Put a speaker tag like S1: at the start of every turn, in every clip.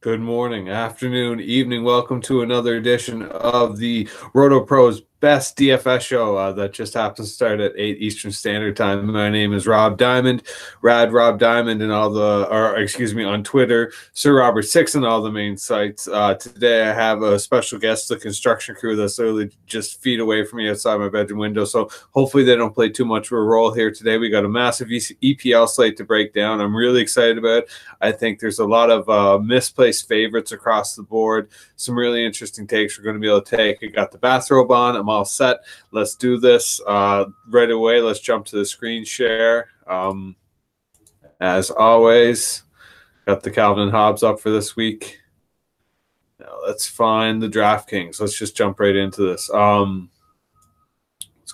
S1: Good morning, afternoon, evening. Welcome to another edition of the RotoPros Best DFS show that just happens to start at 8 Eastern Standard Time. My name is Rob Diamond, Rob Diamond, and on Twitter, Sir Robert Six, and all the main sites. Today I have a special guest, the construction crew that's literally just feet away from me outside my bedroom window. So hopefully they don't play too much of a role here today. We got a massive EPL slate to break down. I'm really excited about it. I think there's a lot of misplaced favorites across the board. Some really interesting takes we're going to be able to take. I got the bathrobe on. I'm all set. Let's do this right away. Let's jump to the screen share. As always, got the Calvin and Hobbes up for this week. Now let's find the DraftKings. Let's just jump right into this. Was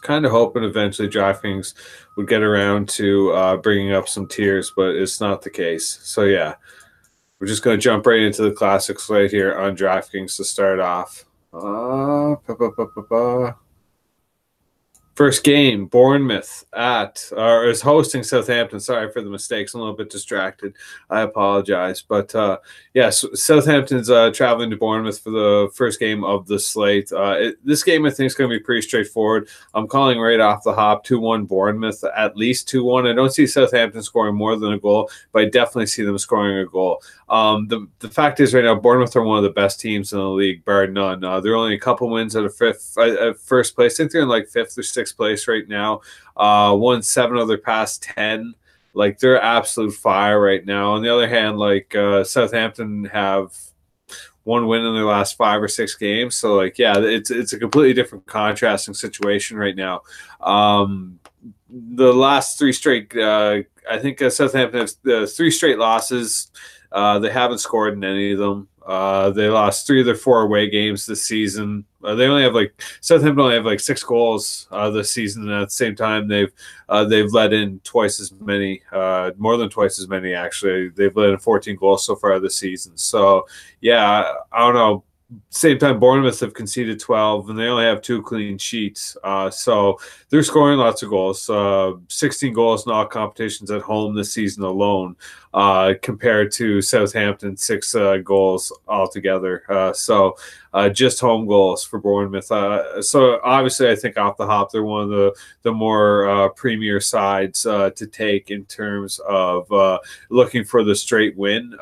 S1: kind of hoping eventually DraftKings would get around to bringing up some tiers, but it's not the case. So yeah, we're just going to jump right into the classic slate here on DraftKings to start off. First game, Bournemouth is hosting Southampton. Sorry for the mistakes. I'm a little bit distracted. I apologize. But, Southampton's traveling to Bournemouth for the first game of the slate. This game, I think, is going to be pretty straightforward. I'm calling right off the hop 2-1 Bournemouth, at least 2-1. I don't see Southampton scoring more than a goal, but I definitely see them scoring a goal. The fact is right now, Bournemouth are one of the best teams in the league, bar none. They're only a couple wins out of first place. I think they're in like fifth or sixth place right now. Won 7 of their past 10. Like, they're absolute fire right now. On the other hand, Southampton have one win in their last 5 or 6 games. So it's a completely different contrasting situation right now. The last 3 straight, I think Southampton has 3 straight losses. They haven't scored in any of them. They lost 3 of their 4 away games this season. Southampton only have 6 goals this season, and at the same time they've let in twice as many, more than twice as many actually. They've let in 14 goals so far this season. So yeah, I don't know. Same time, Bournemouth have conceded 12, and they only have 2 clean sheets. So they're scoring lots of goals. 16 goals in all competitions at home this season alone, compared to Southampton 6 goals altogether. Just home goals for Bournemouth. So obviously, I think off the hop, they're one of the more premier sides to take in terms of looking for the straight win.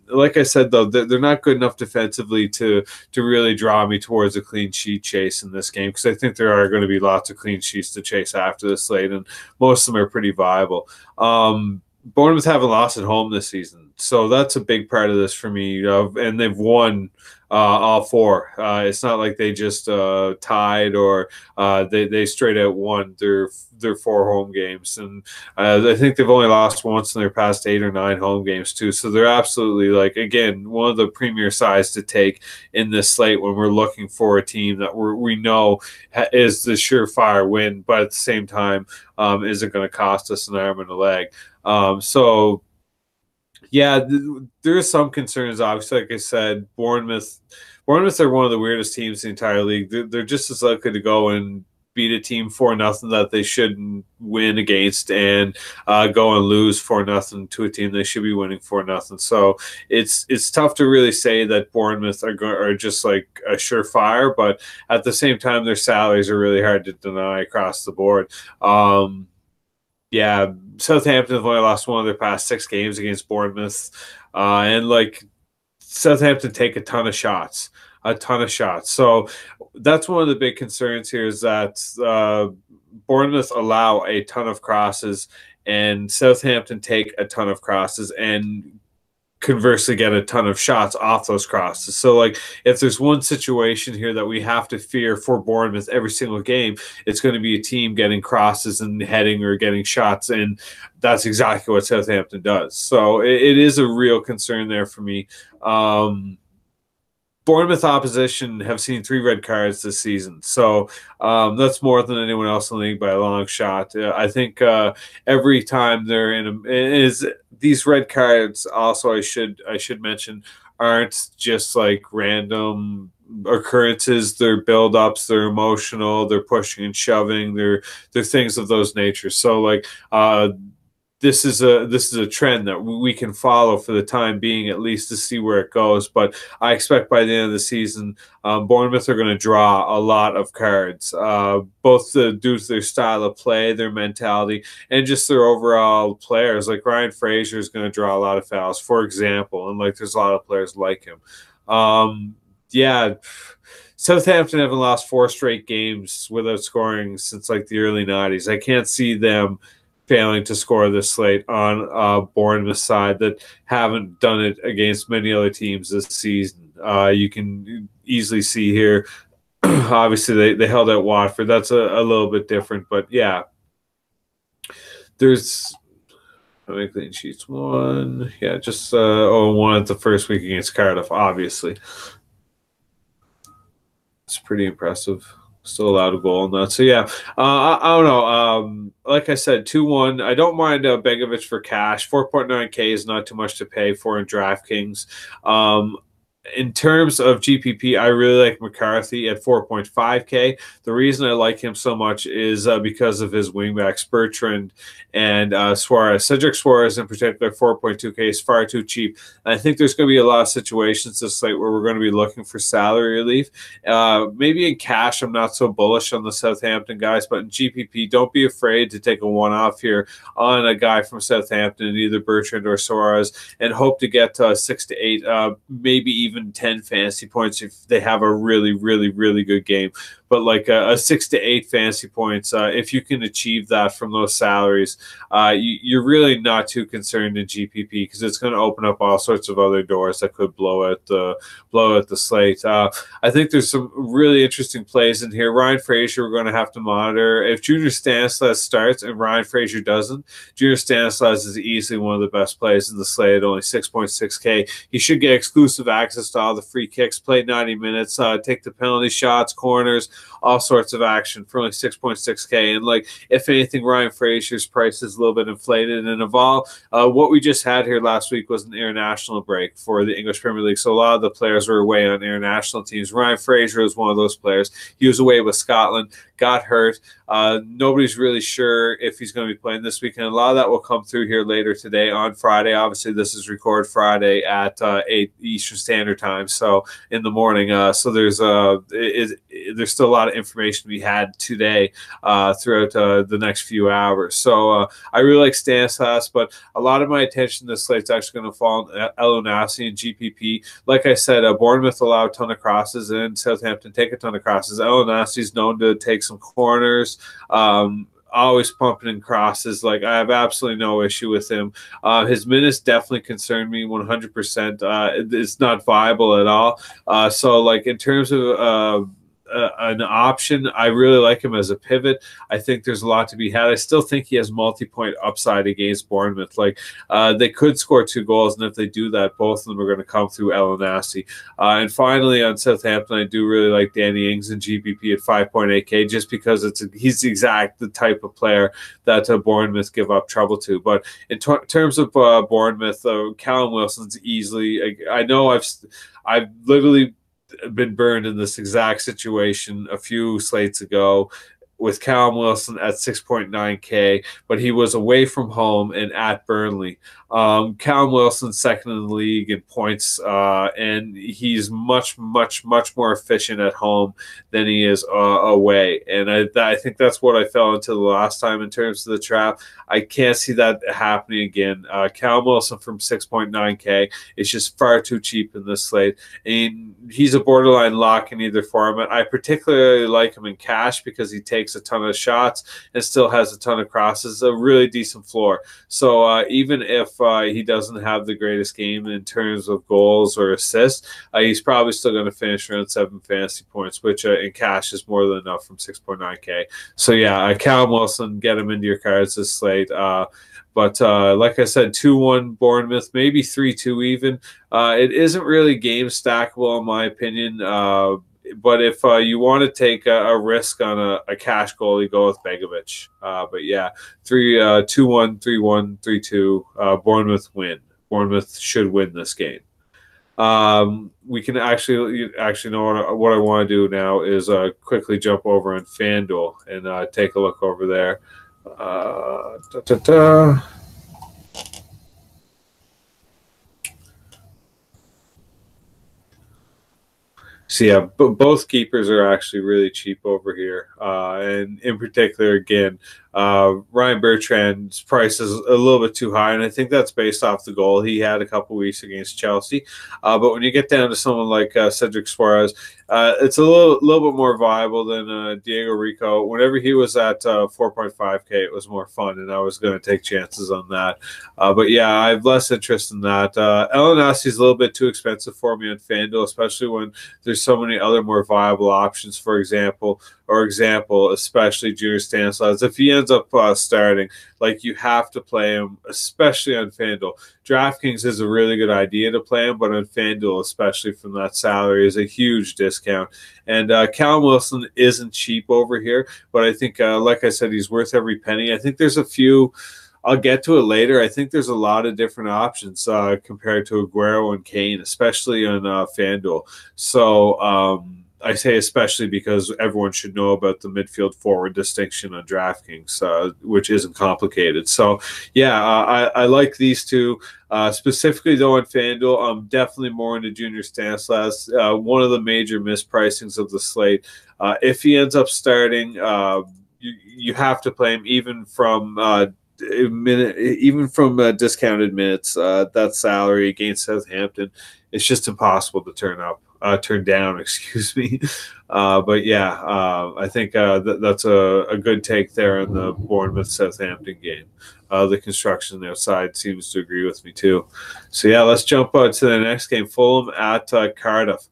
S1: Like I said, though, they're not good enough defensively to really draw me towards a clean sheet chase in this game, because I think there are going to be lots of clean sheets to chase after the slate, and most of them are pretty viable. Bournemouth haven't lost at home this season, so that's a big part of this for me. And they've won all 4. It's not like they just tied or they straight out won their 4 home games, and I think they've only lost once in their past 8 or 9 home games too. So they're absolutely, again, one of the premier sides to take in this slate when we're looking for a team that we know is the surefire win, but at the same time isn't going to cost us an arm and a leg. Yeah, there are some concerns. Obviously, like I said, Bournemouth are one of the weirdest teams in the entire league. They're just as likely to go and beat a team 4-0 that they shouldn't win against, and go and lose 4-0 to a team they should be winning 4-0. So it's tough to really say that Bournemouth are just like a surefire, but at the same time, their salaries are really hard to deny across the board. Yeah, Southampton have only lost 1 of their past 6 games against Bournemouth, and Southampton take a ton of shots. So that's one of the big concerns here, is that Bournemouth allow a ton of crosses, and Southampton take a ton of crosses, and conversely get a ton of shots off those crosses. So if there's one situation here that we have to fear for Bournemouth every single game, it's going to be a team getting crosses and heading or getting shots, and that's exactly what Southampton does. So it is a real concern there for me. Bournemouth opposition have seen 3 red cards this season, so that's more than anyone else in the league by a long shot. I think every time they're these red cards. Also, I should mention, aren't just random occurrences. They're build-ups. They're emotional. They're pushing and shoving. They're things of those nature. So this is a trend that we can follow for the time being, at least to see where it goes. But I expect by the end of the season, Bournemouth are going to draw a lot of cards, both due to their style of play, their mentality, and just their overall players. Like Ryan Fraser is going to draw a lot of fouls, for example, and like there's a lot of players like him. Yeah. Southampton haven't lost 4 straight games without scoring since like the early 90s. I can't see them failing to score this slate on Bournemouth side that haven't done it against many other teams this season. You can easily see here, obviously they held out Watford. That's a little bit different, but yeah, there's how many clean sheets? 1. Yeah, just 1 at the first week against Cardiff, obviously. It's pretty impressive. Still allowed a goal on that. So, yeah, I don't know. Like I said, 2-1. I don't mind Begovic for cash. 4.9K is not too much to pay for in DraftKings. In terms of GPP, I really like McCarthy at 4.5K. The reason I like him so much is because of his wingbacks, Bertrand and Suarez. Cedric Suarez in particular, 4.2K is far too cheap. And I think there's going to be a lot of situations this slate where we're going to be looking for salary relief. Maybe in cash, I'm not so bullish on the Southampton guys, but in GPP, don't be afraid to take a one-off here on a guy from Southampton, either Bertrand or Suarez, and hope to get 6 to 8, maybe even 10 fantasy points if they have a really, really, really good game. But like a 6 to 8 fantasy points, if you can achieve that from those salaries, you're really not too concerned in GPP because it's going to open up all sorts of other doors that could blow out the slate. I think there's some really interesting plays in here. Ryan Fraser, we're going to have to monitor. If Junior Stanislas starts and Ryan Fraser doesn't, Junior Stanislas is easily one of the best plays in the slate at only 6.6K. He should get exclusive access to all the free kicks, play 90 minutes, take the penalty shots, corners, all sorts of action for only 6.6K. And like, if anything, Ryan Fraser's price is a little bit inflated. And of all, what we just had here last week was an international break for the English Premier League. So a lot of the players were away on international teams. Ryan Fraser was one of those players. He was away with Scotland, got hurt. Nobody's really sure if he's going to be playing this weekend. A lot of that will come through here later today on Friday. Obviously, this is recorded Friday at 8 Eastern Standard Time, so in the morning. So there's still a lot of information to be had today throughout the next few hours. So I really like Stanislas, but a lot of my attention this slate's actually going to fall on El Onassi and GPP. Like I said, Bournemouth allow a ton of crosses and Southampton take a ton of crosses. El Onassi's known to take some corners. Always pumping in crosses. Like, I have absolutely no issue with him. His minutes definitely concern me 100%. It's not viable at all. So like, in terms of an option, I really like him as a pivot. I think there's a lot to be had. I still think he has multi-point upside against Bournemouth. Like, they could score 2 goals, and if they do that, both of them are going to come through El Onassi. And finally, on Southampton, I do really like Danny Ings in GPP at 5.8K, just because he's the type of player that Bournemouth give up trouble to. But in terms of Bournemouth, Callum Wilson's easily. I know I've literally been burned in this exact situation a few slates ago with Callum Wilson at 6.9K, but he was away from home and at Burnley. Callum Wilson's second in the league in points, and he's much, much, much more efficient at home than he is away. And I think that's what I fell into the last time in terms of the trap. I can't see that happening again. Callum Wilson from 6.9K is just far too cheap in this slate. And he's a borderline lock in either format. I particularly like him in cash because he takes a ton of shots and still has a ton of crosses, a really decent floor. So even if he doesn't have the greatest game in terms of goals or assists, he's probably still going to finish around 7 fantasy points, which in cash is more than enough from 6.9K. So yeah, Callum Wilson, get him into your cards this slate. But like I said, 2-1 Bournemouth, maybe 3-2 even. It isn't really game stackable in my opinion. But if you want to take a risk on a cash goal, you go with Begovic. But yeah, 2-1, 3-1, 3-2. Bournemouth win. Bournemouth should win this game. We can actually know what I want to do now is quickly jump over on FanDuel and take a look over there. So yeah, but both keepers are actually really cheap over here, and in particular, again, Ryan Bertrand's price is a little bit too high, and I think that's based off the goal he had a couple weeks against Chelsea. But when you get down to someone like Cedric Suarez, it's a little bit more viable than Diego Rico. Whenever he was at 4.5K, it was more fun, and I was going to take chances on that. But yeah, I have less interest in that. El Nasi is a little bit too expensive for me on FanDuel, especially when there's so many other more viable options. For example, especially Junior Stanislas. If he ends up starting, like, you have to play him, especially on FanDuel. DraftKings is a really good idea to play him, but on FanDuel, especially from that salary, is a huge discount. And Callum Wilson isn't cheap over here, but I think, like I said, he's worth every penny. I think there's a few. I'll get to it later. I think there's a lot of different options compared to Aguero and Kane, especially on FanDuel. So I say especially because everyone should know about the midfield forward distinction on DraftKings, which isn't complicated. So yeah, I like these two. Specifically though on FanDuel, I'm definitely more into Junior Stanislas. One of the major mispricings of the slate. If he ends up starting, you have to play him even from discounted minutes. That salary against Southampton, it's just impossible to turn down. Excuse me. But yeah, I think that's a good take there in the Bournemouth Southampton game. The construction outside seems to agree with me too. So yeah, let's jump to the next game. Fulham at Cardiff.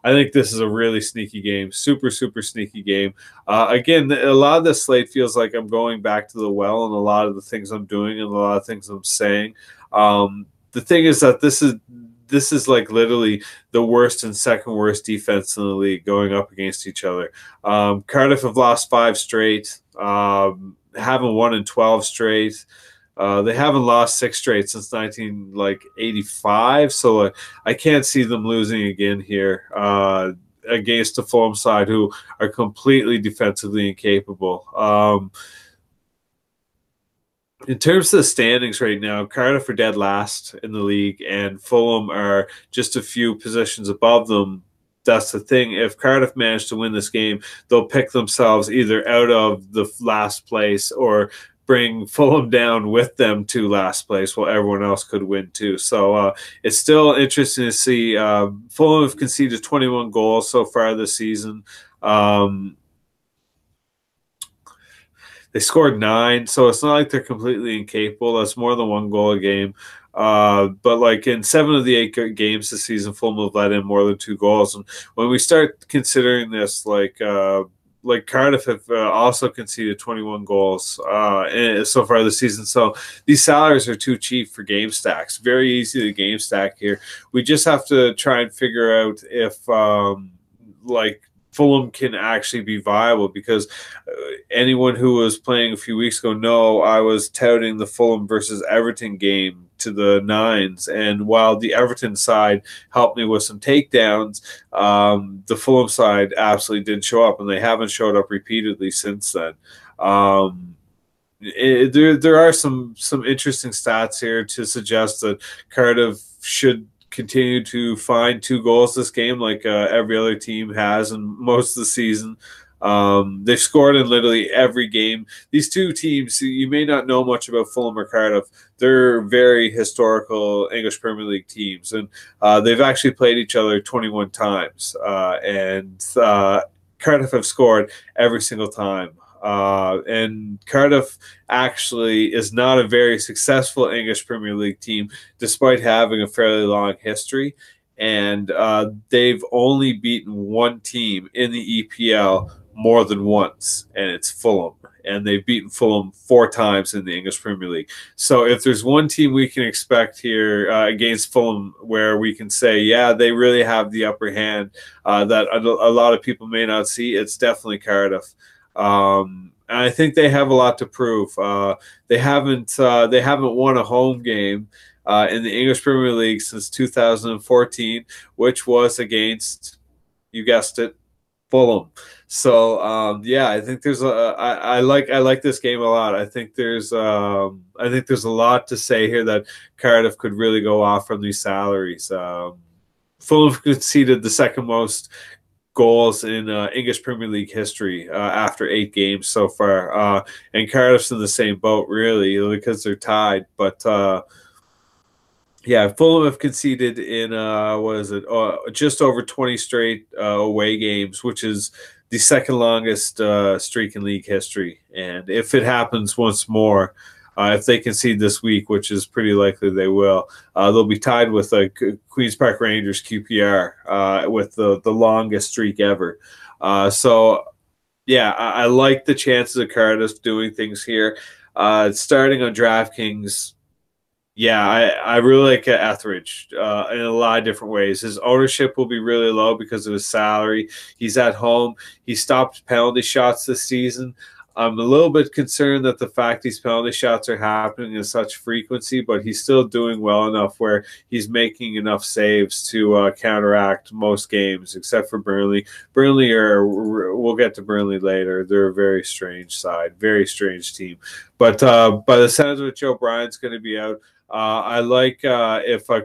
S1: I think this is a really sneaky game, super sneaky game. Again, a lot of this slate feels like I'm going back to the well, and a lot of the things I'm doing and a lot of things I'm saying. The thing is that this is like literally the worst and second worst defense in the league going up against each other. Cardiff have lost 5 straight, haven't won in 12 straight. They haven't lost 6 straight since 1985, so I can't see them losing again here against the Fulham side, who are completely defensively incapable. In terms of the standings right now, Cardiff are dead last in the league, and Fulham are just a few positions above them. That's the thing. If Cardiff manage to win this game, they'll pick themselves either out of the last place or bring Fulham down with them to last place, while everyone else could win too. So it's still interesting to see. Fulham have conceded 21 goals so far this season. They scored 9, so it's not like they're completely incapable. That's more than 1 goal a game. But like in 7 of the 8 games this season, Fulham have let in more than 2 goals. And when we start considering this, like Cardiff have also conceded 21 goals so far this season. So these salaries are too cheap for game stacks. Very easy to game stack here. We just have to try and figure out if Fulham can actually be viable, because anyone who was playing a few weeks ago know I was touting the Fulham versus Everton game to the 9s, and while the Everton side helped me with some takedowns, the Fulham side absolutely didn't show up, and they haven't showed up repeatedly since then. There are some interesting stats here to suggest that Cardiff should continue to find 2 goals this game, like every other team has in most of the season. They've scored in literally every game. These two teams, you may not know much about Fulham or Cardiff. They're very historical English Premier League teams, and they've actually played each other 21 times. And Cardiff have scored every single time. And Cardiff actually is not a very successful English Premier League team, despite having a fairly long history. And they've only beaten one team in the EPL more than once, and it's Fulham. And they've beaten Fulham 4 times in the English Premier League. So if there's one team we can expect here against Fulham where we can say, yeah, they really have the upper hand that a lot of people may not see, it's definitely Cardiff. And I think they have a lot to prove. They haven't won a home game in the English Premier League since 2014, which was against, you guessed it, Fulham. So yeah, I think there's I like this game a lot. I think there's a lot to say here that Cardiff could really go off from these salaries. Fulham conceded the second most goals in English Premier League history after 8 games so far. And Cardiff's in the same boat, really, because they're tied. But yeah, Fulham have conceded in what is it? Just over 20 straight away games, which is the second longest streak in league history. And if it happens once more, if they concede this week, which is pretty likely they will, they'll be tied with Queens Park Rangers QPR with the longest streak ever. So yeah, I like the chances of Cardiff doing things here. Starting on DraftKings. Yeah, I really like Etheridge in a lot of different ways. His ownership will be really low because of his salary. He's at home. He stopped penalty shots this season. I'm a little bit concerned that the fact these penalty shots are happening in such frequency, but he's still doing well enough where he's making enough saves to counteract most games, except for Burnley. Burnley we'll get to Burnley later. They're a very strange side, very strange team. But by the sounds of it, Joe Bryan's going to be out. I like if I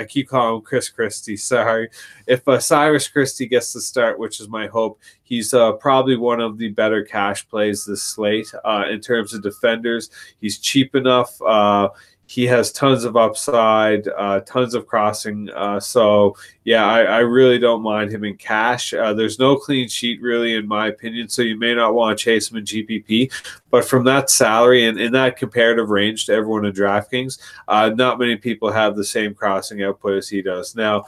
S1: keep calling him Chris Christie, sorry. If Cyrus Christie gets the start, which is my hope, he's probably one of the better cash plays this slate in terms of defenders. He's cheap enough. He has tons of upside, tons of crossing. So, yeah, I really don't mind him in cash. There's no clean sheet, really, in my opinion, so you may not want to chase him in GPP. But from that salary and in that comparative range to everyone in DraftKings, not many people have the same crossing output as he does. Now,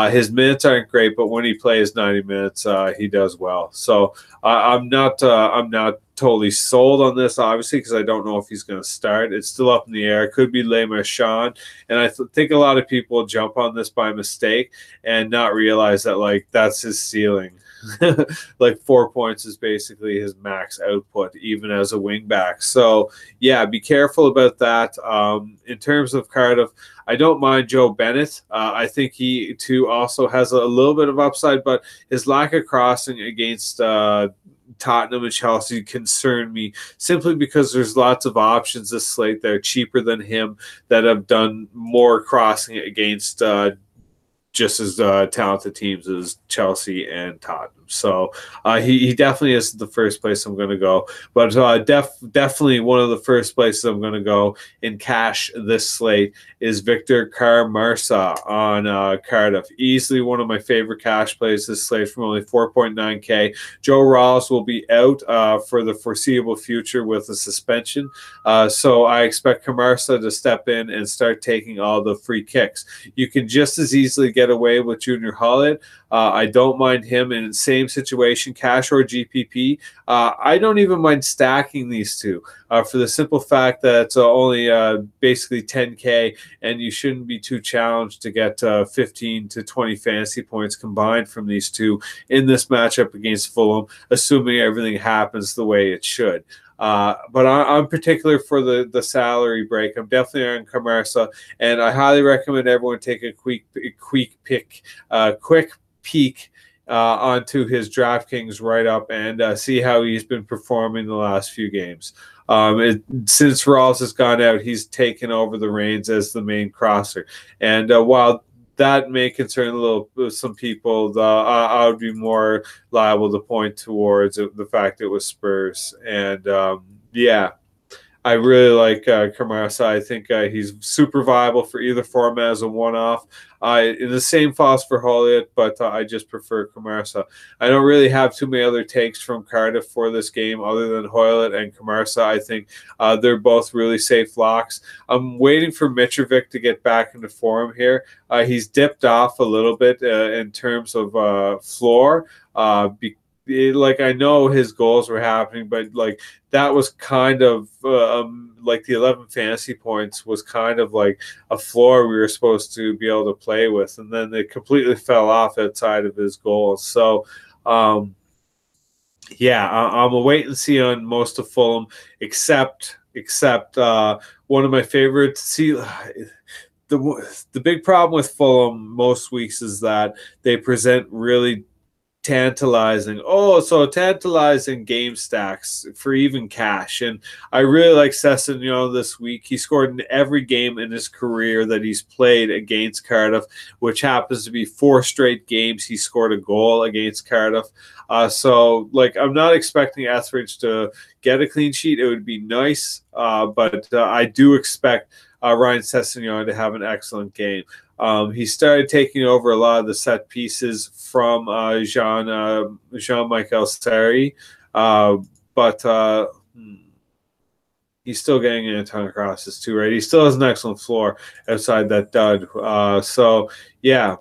S1: his minutes aren't great, but when he plays 90 minutes, he does well. So I'm not totally sold on this, obviously, because I don't know if he's going to start. It's still up in the air. It could be Le Marchand, and I think a lot of people jump on this by mistake and not realize that, like, that's his ceiling. Like 4 points is basically his max output, even as a wing back. So, yeah, be careful about that. In terms of Cardiff, I don't mind Joe Bennett. I think he, too, also has a little bit of upside, but his lack of crossing against Tottenham and Chelsea concern me simply because there's lots of options this slate that are cheaper than him that have done more crossing against just as talented teams as Chelsea and Tottenham. So he definitely is the first place I'm going to go. But definitely one of the first places I'm going to go in cash this slate is Victor Carmarsa on Cardiff. Easily one of my favorite cash plays this slate from only 4.9K. Joe Ross will be out for the foreseeable future with a suspension. So I expect Carmarsa to step in and start taking all the free kicks. You can just as easily get away with Junior Hollett. I don't mind him in the same situation, cash or GPP. I don't even mind stacking these two for the simple fact that it's only basically 10K, and you shouldn't be too challenged to get 15 to 20 fantasy points combined from these two in this matchup against Fulham, assuming everything happens the way it should. But I'm particular for the salary break. I'm definitely on Carmarsa, and I highly recommend everyone take a quick peek onto his DraftKings write-up and see how he's been performing the last few games. Since Rawls has gone out, he's taken over the reins as the main crosser. And while that may concern some people, I would be more liable to point towards the fact it was Spurs. And yeah, I really like Carmarsa. I think he's super viable for either format as a one-off. In the same falls for Hollett, but I just prefer Carmarsa. I don't really have too many other takes from Cardiff for this game other than Hollett and Carmarsa. I think they're both really safe locks. I'm waiting for Mitrovic to get back into form here. He's dipped off a little bit in terms of floor. Like, I know his goals were happening, but like that was kind of like the 11 fantasy points was kind of like a floor we were supposed to be able to play with, and then it completely fell off outside of his goals. So yeah, I'm a wait and see on most of Fulham, except one of my favorites. See, the big problem with Fulham most weeks is that they present really tantalizing. Oh, so tantalizing game stacks for even cash. And I really like Sessegnon this week. He scored in every game in his career that he's played against Cardiff, which happens to be 4 straight games he scored a goal against Cardiff. So, like, I'm not expecting Etheridge to get a clean sheet. It would be nice, but I do expect Ryan Sessegnon to have an excellent game. He started taking over a lot of the set pieces from Jean-Michel Sarri, but he's still getting in a ton of crosses too, right? He still has an excellent floor outside that dud. So, yeah.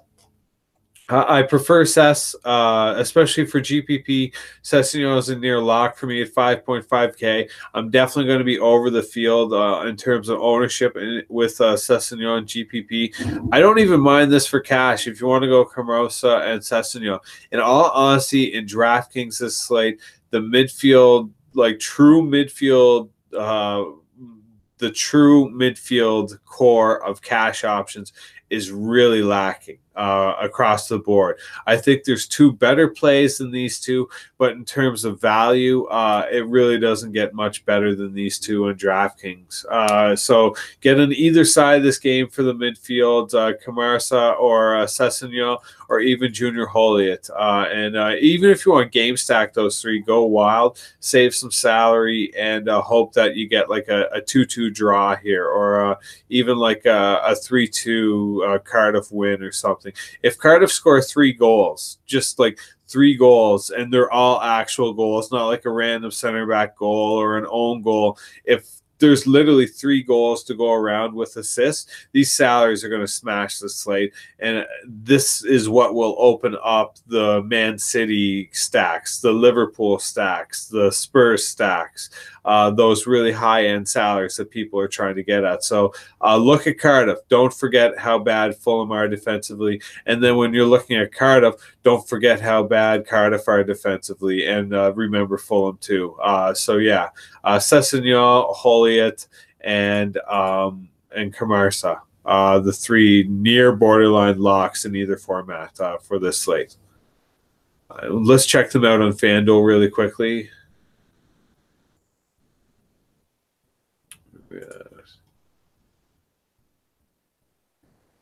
S1: I prefer Sess, especially for GPP. Sessegnon is a near lock for me at 5.5K. I'm definitely going to be over the field in terms of ownership with Sessegnon GPP. I don't even mind this for cash if you want to go Camarasa and Sessegnon. In all honesty, in DraftKings this slate, the midfield, like true midfield, the true midfield core of cash options is really lacking across the board. I think there's 2 better plays than these 2, but in terms of value, it really doesn't get much better than these 2 in DraftKings. So get on either side of this game for the midfield, Camarasa or Sessegnon, or even Junior Holiot. And even if you want game stack those 3, go wild, save some salary, and hope that you get like a 2-2 draw here, or even like a 3-2 Cardiff win or something. If Cardiff score 3 goals, just like 3 goals, and they're all actual goals, not like a random center back goal or an own goal, if there's literally 3 goals to go around with assists, these salaries are going to smash the slate. And this is what will open up the Man City stacks, the Liverpool stacks, the Spurs stacks, those really high-end salaries that people are trying to get at. So look at Cardiff. Don't forget how bad Fulham are defensively. And then when you're looking at Cardiff, don't forget how bad Cardiff are defensively. And remember Fulham too. So yeah, Sessegnon, Holiot, and Camarasa. The 3 near borderline locks in either format for this slate. Let's check them out on FanDuel really quickly.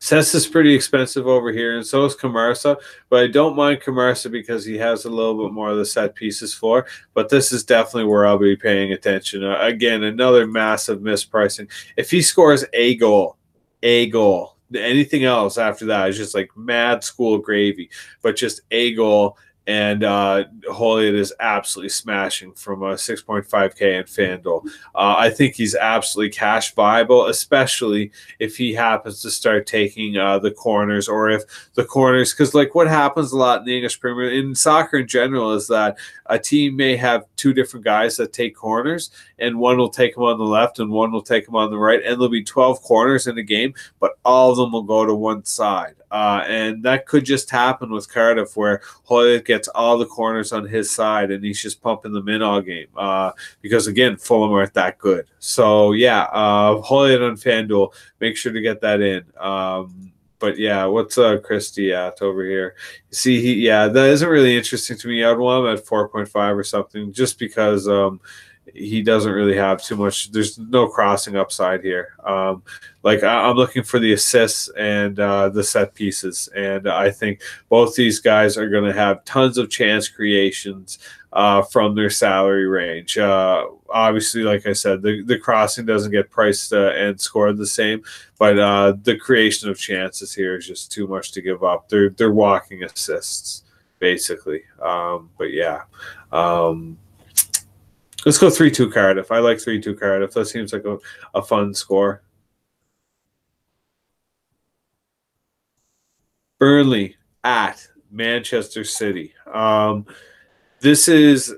S1: Sess is pretty expensive over here, and so is Camarasa, but I don't mind Camarasa because he has a little bit more of the set pieces floor, but this is definitely where I'll be paying attention. Again, another massive mispricing. If he scores a goal, anything else after that is just like mad school gravy, but just a goal, and Holiot is absolutely smashing from a 6.5K in FanDuel. I think he's absolutely cash viable, especially if he happens to start taking the corners, or if the corners, because like what happens a lot in the English Premier League, in soccer in general, is that a team may have 2 different guys that take corners, and one will take them on the left and one will take them on the right, and there'll be 12 corners in a game, but all of them will go to one side. And that could just happen with Cardiff, where Holiot gets all the corners on his side and he's just pumping them in all game. Because, again, Fulham aren't that good. So, yeah, Holiot on FanDuel, make sure to get that in. But, yeah, what's Christie at over here? See, that isn't really interesting to me. I'd want him at 4.5 or something, just because he doesn't really have too much. There's no crossing upside here. Like I'm looking for the assists and the set pieces, and I think both these guys are going to have tons of chance creations from their salary range. Obviously, like I said, the crossing doesn't get priced and scored the same, but the creation of chances here is just too much to give up. They're walking assists basically. But yeah. Let's go 3-2 Cardiff. I like 3-2 Cardiff. That seems like a fun score. Burnley at Manchester City. This is,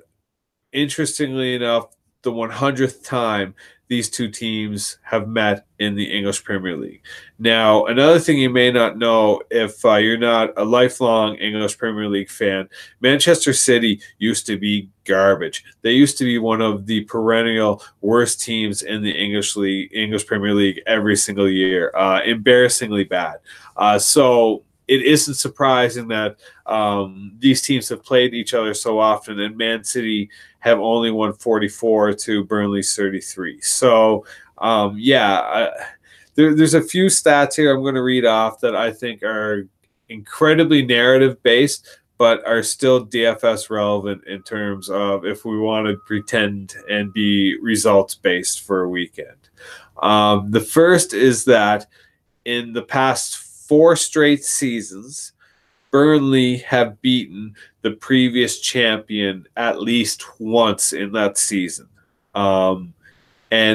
S1: interestingly enough, the 100th time these 2 teams have met in the English Premier League. Now, another thing you may not know if you're not a lifelong English Premier League fan, Manchester City used to be garbage. They used to be one of the perennial worst teams in the English Premier League every single year. Embarrassingly bad. So it isn't surprising that these teams have played each other so often, and Man City have only won 44 to Burnley's 33. So, there's a few stats here I'm going to read off that I think are incredibly narrative based, but are still DFS relevant in terms of if we want to pretend and be results based for a weekend. The first is that in the past 4 straight seasons, Burnley have beaten the previous champion at least once in that season. And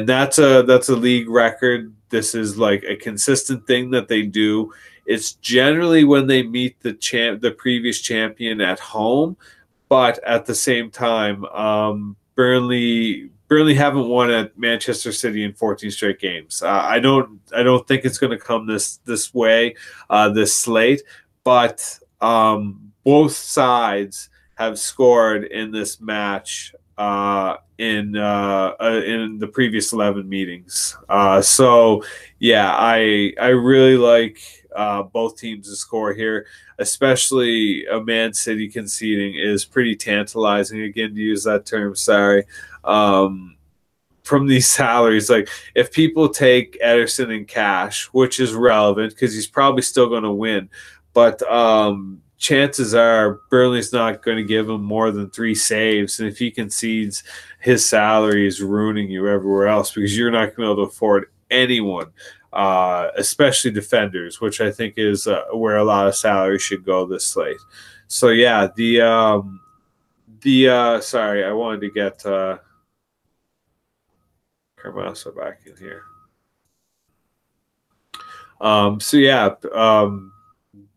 S1: that's a league record. This is like a consistent thing that they do. It's generally when they meet the previous champion at home, but at the same time, Burnley haven't won at Manchester City in 14 straight games. I don't think it's going to come this way, this slate, but both sides have scored in this match in the previous 11 meetings. So yeah, I really like both teams to score here, especially a Man City conceding is pretty tantalizing. Again, to use that term, sorry. From these salaries, like if people take Ederson in cash, which is relevant because he's probably still going to win, but chances are Burnley's not going to give him more than 3 saves, and if he concedes, his salary is ruining you everywhere else because you're not going to be able to afford anyone, especially defenders, which I think is where a lot of salary should go this slate. So yeah, sorry, I wanted to get Carmasso back in here. So yeah,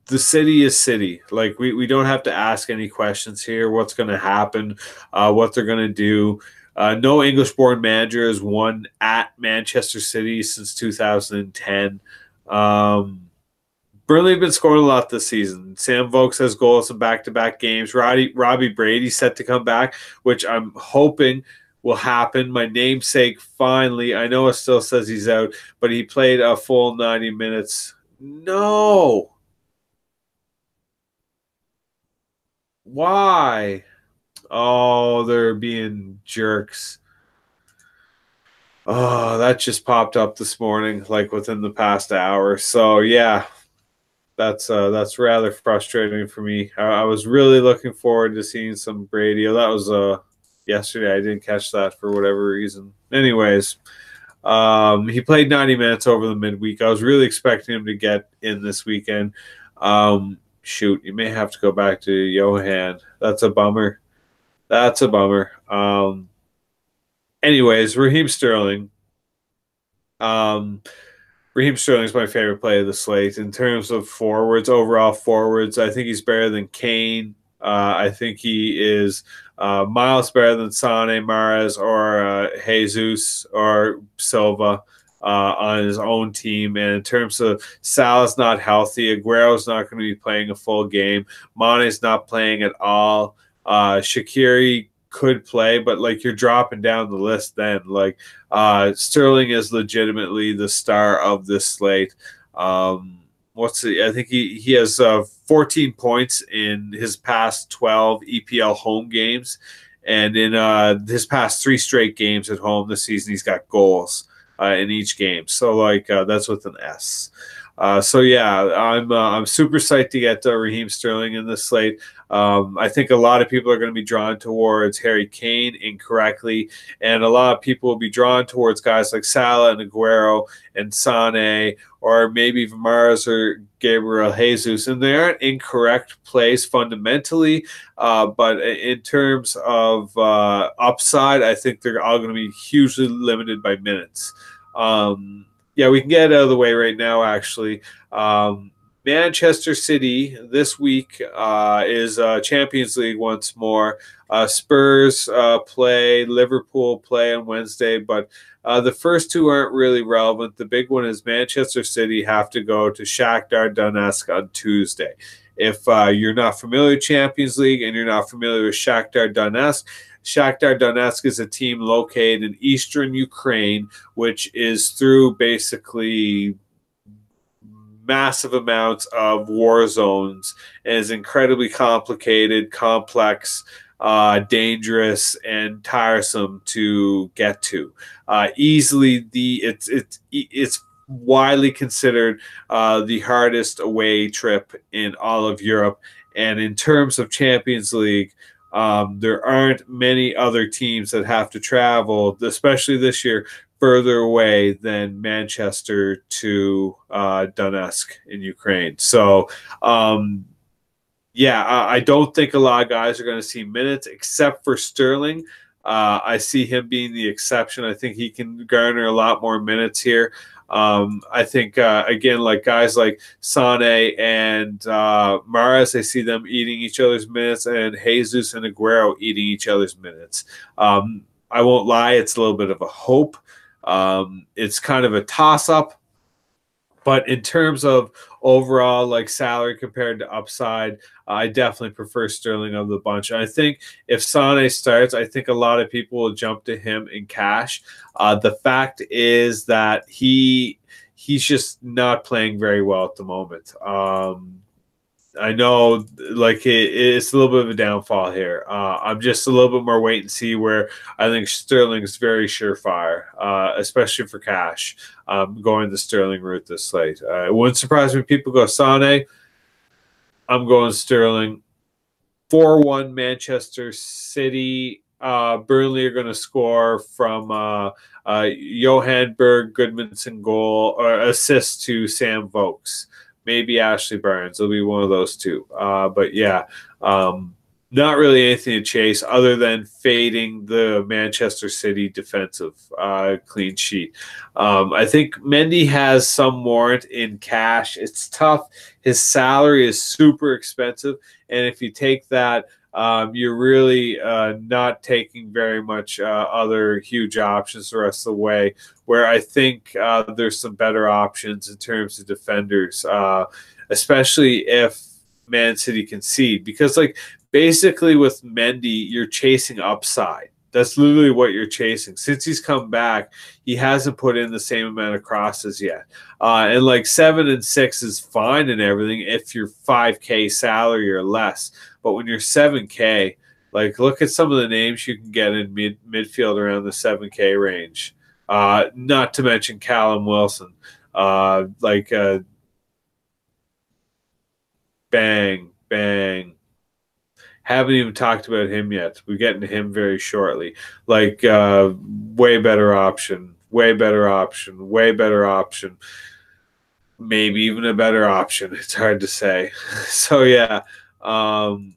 S1: the city is City. Like we don't have to ask any questions here. What's going to happen? What they're going to do? No English-born manager has won at Manchester City since 2010. Burnley have been scoring a lot this season. Sam Vokes has goals in back-to-back games. Robbie Brady set to come back, which I'm hoping will happen. My namesake finally, I know it still says he's out, but he played a full 90 minutes. No. Why? Oh, they're being jerks. Oh, that just popped up this morning, like within the past hour. So yeah, that's rather frustrating for me. I was really looking forward to seeing some Brady. That was yesterday. I didn't catch that for whatever reason. Anyways, he played 90 minutes over the midweek. I was really expecting him to get in this weekend. Shoot, you may have to go back to Johan. That's a bummer. That's a bummer. Anyways, Raheem Sterling. Raheem Sterling is my favorite play of the slate. In terms of forwards, overall forwards, I think he's better than Kane. I think he is miles better than Sane, Mahrez, or Jesus or Silva on his own team. And in terms of Salah's not healthy, Aguero's not going to be playing a full game. Mane's not playing at all. Shaqiri could play, but like you're dropping down the list then. Like Sterling is legitimately the star of this slate. I think he has 14 points in his past 12 EPL home games, and in his past 3 straight games at home this season, he's got goals in each game. So like that's with an S. So yeah, I'm super psyched to get Raheem Sterling in this slate. I think a lot of people are going to be drawn towards Harry Kane incorrectly, and a lot of people will be drawn towards guys like Salah and Aguero and Sane, or maybe even Mahrez or Gabriel Jesus. And they aren't incorrect plays fundamentally, but in terms of upside, I think they're all going to be hugely limited by minutes. Yeah, we can get it out of the way right now, actually. Manchester City this week is Champions League once more. Spurs play, Liverpool play on Wednesday, but the first 2 aren't really relevant. The big one is Manchester City have to go to Shakhtar Donetsk on Tuesday. If you're not familiar with Champions League and you're not familiar with Shakhtar Donetsk is a team located in eastern Ukraine, which is through basically massive amounts of war zones and is incredibly complicated, complex, dangerous, and tiresome to get to. Easily, it's widely considered the hardest away trip in all of Europe. And in terms of Champions League, there aren't many other teams that have to travel, especially this year, further away than Manchester to Donetsk in Ukraine. So, yeah, I don't think a lot of guys are going to see minutes except for Sterling. I see him being the exception. I think he can garner a lot more minutes here. I think, again, like guys like Sane and Mahrez, I see them eating each other's minutes, and Jesus and Aguero eating each other's minutes. I won't lie, it's a little bit of a hope. It's kind of a toss-up. But in terms of overall like salary compared to upside, I definitely prefer Sterling of the bunch. I think if Sane starts, I think a lot of people will jump to him in cash. The fact is that he's just not playing very well at the moment. I know, like it's a little bit of a downfall here. I'm just a little bit more wait and see. Where I think Sterling's very surefire, especially for cash. Going the Sterling route this slate. It wouldn't surprise me if people go Sane. I'm going Sterling. 4-1 Manchester City. Burnley are going to score from Johan Berg, Goodmanson goal or assist to Sam Vokes. Maybe Ashley Barnes. It'll be one of those two. But yeah, not really anything to chase other than fading the Manchester City defensive clean sheet. I think Mendy has some warrant in cash. It's tough. His salary is super expensive. And if you take that, you're really not taking very much other huge options the rest of the way, where I think there's some better options in terms of defenders, especially if Man City concede. Because, like, basically with Mendy, you're chasing upside. That's literally what you're chasing. Since he's come back, he hasn't put in the same amount of crosses yet. And like 7 and 6 is fine and everything if you're 5K salary or less. But when you're 7K, like look at some of the names you can get in midfield around the 7K range. Not to mention Callum Wilson. Bang, bang. Haven't even talked about him yet. We're getting to him very shortly. Like, way better option, way better option, way better option. Maybe even a better option. It's hard to say. So yeah, I'm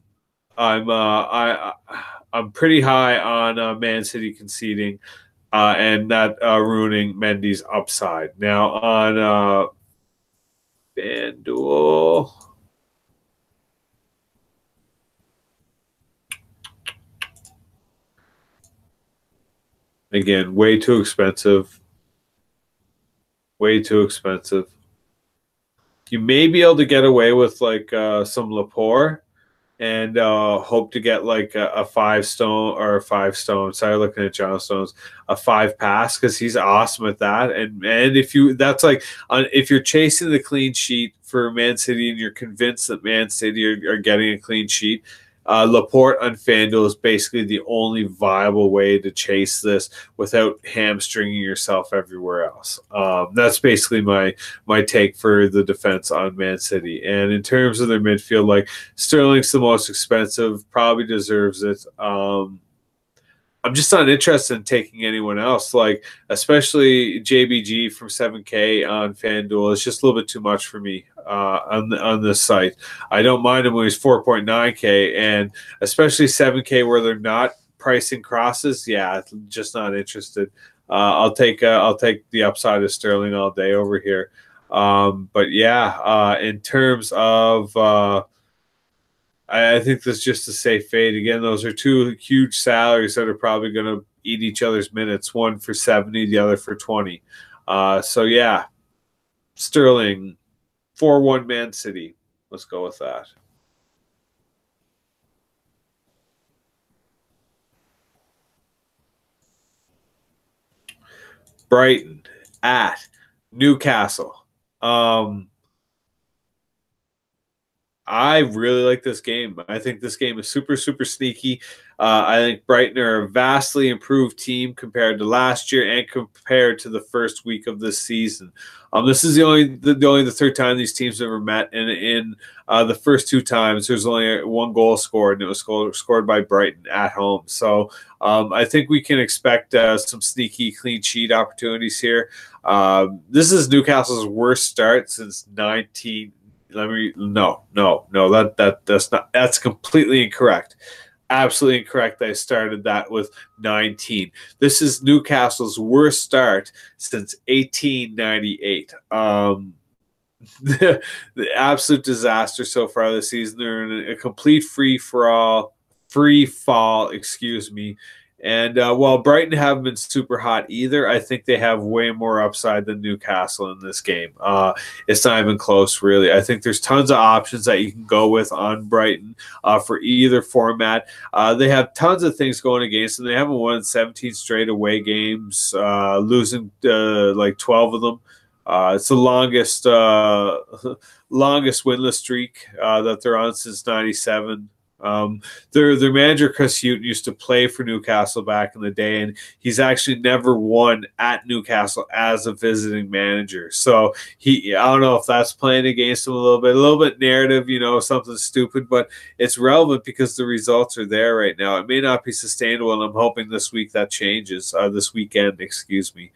S1: pretty high on Man City conceding, and not ruining Mendy's upside. Now on FanDuel. Again, way too expensive. Way too expensive. You may be able to get away with like some Lepore and hope to get like a 5 stone or a 5 stone. Sorry, looking at John Stones, a 5 pass because he's awesome at that. And if you that's like if you're chasing the clean sheet for Man City and you're convinced that Man City are getting a clean sheet, Laporte on FanDuel is basically the only viable way to chase this without hamstringing yourself everywhere else. That's basically my take for the defense on Man City. And in terms of their midfield, like Sterling's the most expensive, probably deserves it. I'm just not interested in taking anyone else, like especially JBG from 7K on FanDuel. It's just a little bit too much for me on this site. I don't mind him when he's 4.9K, and especially 7K where they're not pricing crosses. Yeah, just not interested. I'll take the upside of Sterling all day over here. But yeah, in terms of I think that's just a safe fade. Again, those are two huge salaries that are probably going to eat each other's minutes, one for 70, the other for 20. So, yeah, Sterling, 4-1 Man City. Let's go with that. Brighton at Newcastle. I really like this game. I think this game is super, super sneaky. I think Brighton are a vastly improved team compared to last year and compared to the first week of this season. This is the third time these teams have ever met, and in the first two times, there's only one goal scored, and it was scored by Brighton at home. So I think we can expect some sneaky clean sheet opportunities here. This is Newcastle's worst start since 19. That's completely incorrect. Absolutely incorrect. I started that with 19. This is Newcastle's worst start since 1898. The absolute disaster so far this season. They're in a complete free fall, excuse me. And while Brighton haven't been super hot either, I think they have way more upside than Newcastle in this game. It's not even close, really. I think there's tons of options that you can go with on Brighton for either format. They have tons of things going against them. They haven't won 17 straight away games, losing like 12 of them. It's the longest winless streak that they're on since '97. Their manager Chris Hughton used to play for Newcastle back in the day, and he's actually never won at Newcastle as a visiting manager. So I don't know if that's playing against him a little bit narrative, something stupid, but it's relevant because the results are there right now. It may not be sustainable, and I'm hoping this weekend, excuse me.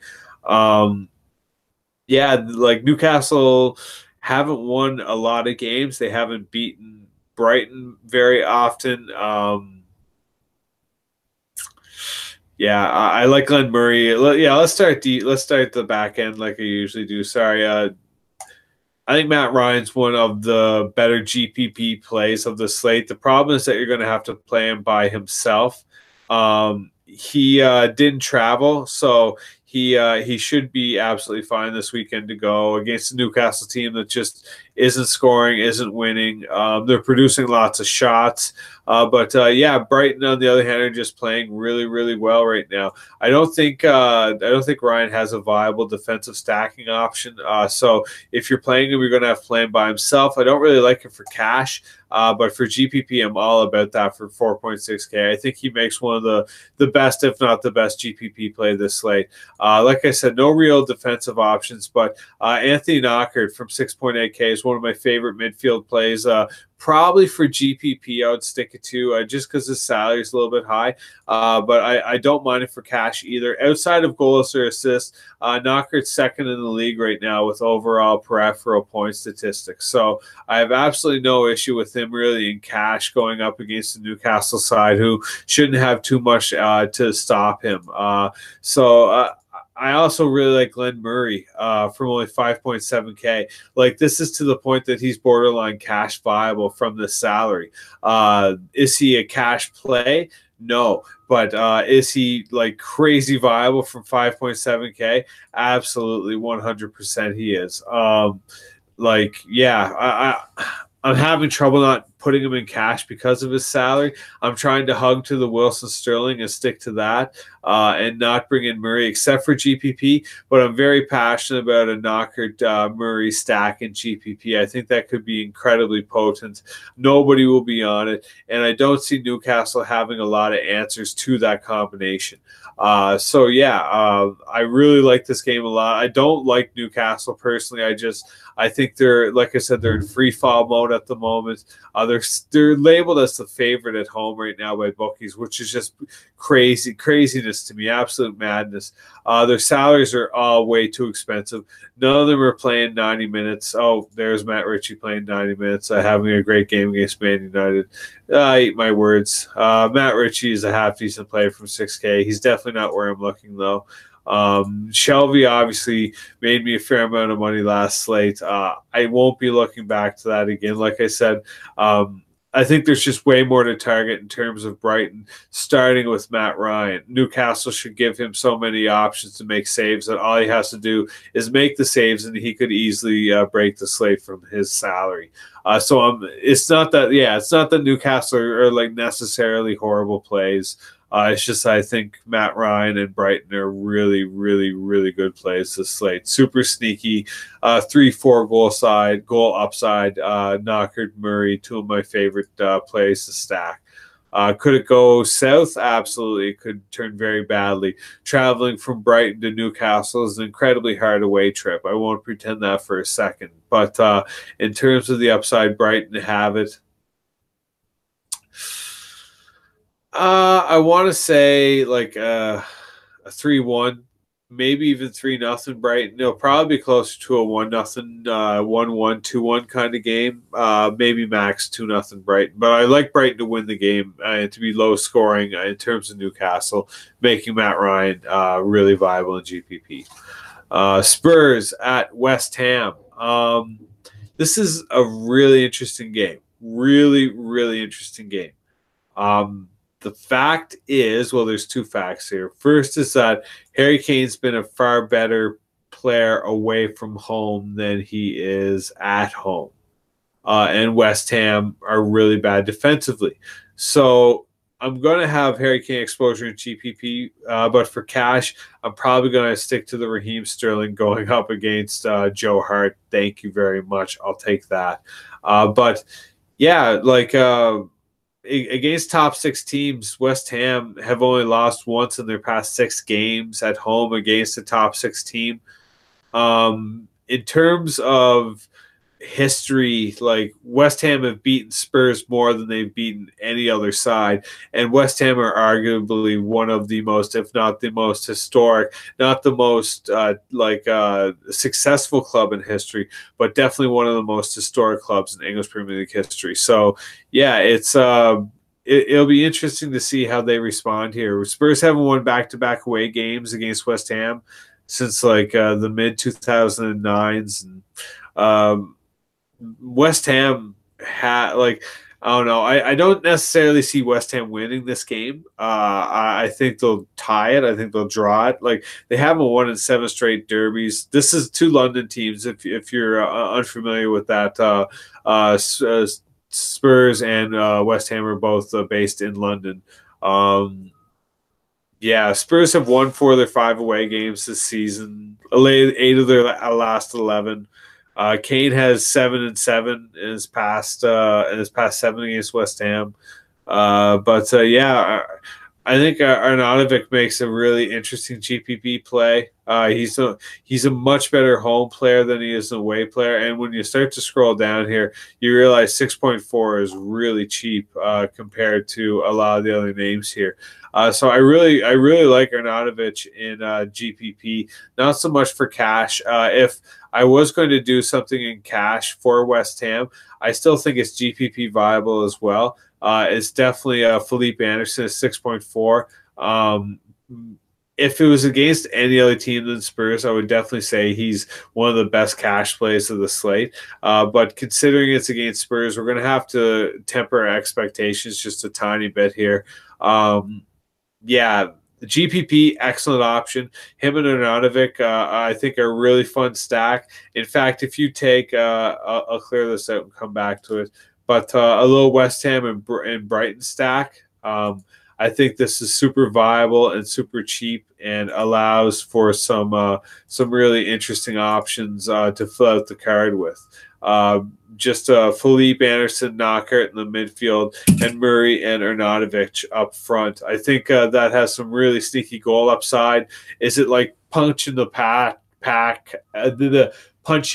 S1: Yeah, like Newcastle haven't won a lot of games. They haven't beaten Brighton very often. I like Glenn Murray. Let's start the back end like I usually do. Sorry. I think Matt Ryan's one of the better GPP plays of the slate. The problem is that you're going to have to play him by himself. He didn't travel, so he should be absolutely fine this weekend to go against the Newcastle team that just isn't scoring, isn't winning. They're producing lots of shots. But Brighton, on the other hand, are just playing really, really well right now. I don't think Ryan has a viable defensive stacking option. So if you're playing him, you're going to have to play him by himself. I don't really like him for cash. But for GPP, I'm all about that for 4.6K. I think he makes one of the best, if not the best, GPP play this slate. Like I said, no real defensive options, but Anthony Knockert from 6.8K is one of my favorite midfield plays. Probably for GPP, I would stick it to just because his salary is a little bit high. But I don't mind it for cash either. Outside of goals or assists, Knockert's second in the league right now with overall peripheral point statistics. So I have absolutely no issue with him really in cash going up against the Newcastle side, who shouldn't have too much to stop him. I also really like Glenn Murray from only 5.7K. Like, this is to the point that he's borderline cash viable from this salary. Is he a cash play? No. But is he like crazy viable from 5.7K? Absolutely, 100% he is. I'm having trouble not putting him in cash because of his salary. I'm trying to hug to the Wilson Sterling and stick to that and not bring in Murray except for GPP. But I'm very passionate about a Knockert Murray stack in GPP. I think that could be incredibly potent. Nobody will be on it. And I don't see Newcastle having a lot of answers to that combination. I really like this game a lot. I don't like Newcastle personally. I think they're, like I said, they're in free fall mode at the moment. They're labeled as the favorite at home right now by bookies, which is just craziness to me, absolute madness. Their salaries are all way too expensive. None of them are playing 90 minutes. Oh, there's Matt Ritchie playing 90 minutes, having a great game against Man United. I eat my words. Matt Ritchie is a half decent player from 6K. He's definitely not where I'm looking though. Shelby obviously made me a fair amount of money last slate. I won't be looking back to that again. Like I said, I think there's just way more to target in terms of Brighton, starting with Matt Ryan. Newcastle should give him so many options to make saves that all he has to do is make the saves, and he could easily break the slate from his salary. It's not that Newcastle are like necessarily horrible plays. It's just I think Matt Ryan and Brighton are really, really, really good plays this slate. Super sneaky, 3-4 goal upside. Knockert, Murray, two of my favorite plays to stack. Could it go south? Absolutely. It could turn very badly. Traveling from Brighton to Newcastle is an incredibly hard away trip. I won't pretend that for a second. But in terms of the upside, Brighton have it. I want to say like a 3-1, maybe even 3-0 Brighton. It'll probably be closer to a 1-0, 1-1, 2-1 kind of game. Maybe max 2-0 Brighton. But I like Brighton to win the game and to be low scoring in terms of Newcastle, making Matt Ryan really viable in GPP. Spurs at West Ham. This is a really interesting game. Really, really interesting game. The fact is, well, there's two facts here. First is that Harry Kane's been a far better player away from home than he is at home. And West Ham are really bad defensively. So I'm going to have Harry Kane exposure in GPP, but for cash, I'm probably going to stick to the Raheem Sterling going up against Joe Hart. Thank you very much. I'll take that. But yeah, like against top 6 teams, West Ham have only lost once in their past 6 games at home against a top 6 team. In terms of history, like West Ham have beaten Spurs more than they've beaten any other side, and West Ham are arguably one of the most, if not the most historic, not the most successful club in history, but definitely one of the most historic clubs in English Premier League history. So yeah, it'll be interesting to see how they respond here. Spurs haven't won back-to-back away games against West Ham since like the mid 2009s, and West Ham had I don't know. I don't necessarily see West Ham winning this game. I think they'll tie it. I think they'll draw it. Like they haven't won in 7 straight derbies. This is 2 London teams. If you're unfamiliar with that, Spurs and West Ham are both based in London. Yeah, Spurs have won 4 of their 5 away games this season. 8 of their last 11. Kane has 7-7 in his past 7 against West Ham. Yeah, I think Arnautovic makes a really interesting GPP play. He's a much better home player than he is an away player. And when you start to scroll down here, you realize 6.4 is really cheap compared to a lot of the other names here. So I really like Arnautovic in GPP. Not so much for cash. If I was going to do something in cash for West Ham, I still think it's GPP viable as well. It's definitely Felipe Anderson at 6.4. If it was against any other team than Spurs, I would definitely say he's one of the best cash plays of the slate. But considering it's against Spurs, we're going to have to temper our expectations just a tiny bit here. Yeah, the GPP, excellent option. Him and Arnautovic, I think, are a really fun stack. In fact, if you take, I'll clear this out and come back to it, but a little West Ham and Brighton stack, I think this is super viable and super cheap and allows for some really interesting options to fill out the card with. Just Felipe Anderson, Knockert in the midfield, and Murray and Arnautovic up front. I think that has some really sneaky goal upside. Is it like punching the packing the punch?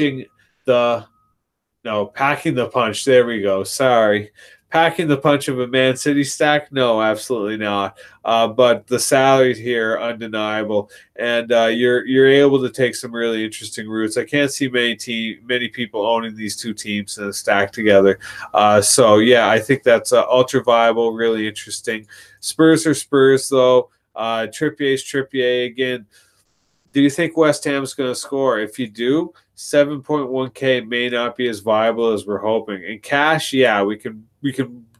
S1: There we go. Sorry. Packing the punch of a Man City stack? No, absolutely not. But the salaries here are undeniable, and you're able to take some really interesting routes. I can't see many people owning these 2 teams in a stack together. So yeah, I think that's ultra viable, really interesting. Spurs are Spurs though. Trippier's Trippier again. Do you think West Ham's going to score? If you do, 7.1K may not be as viable as we're hoping. In cash, yeah, we can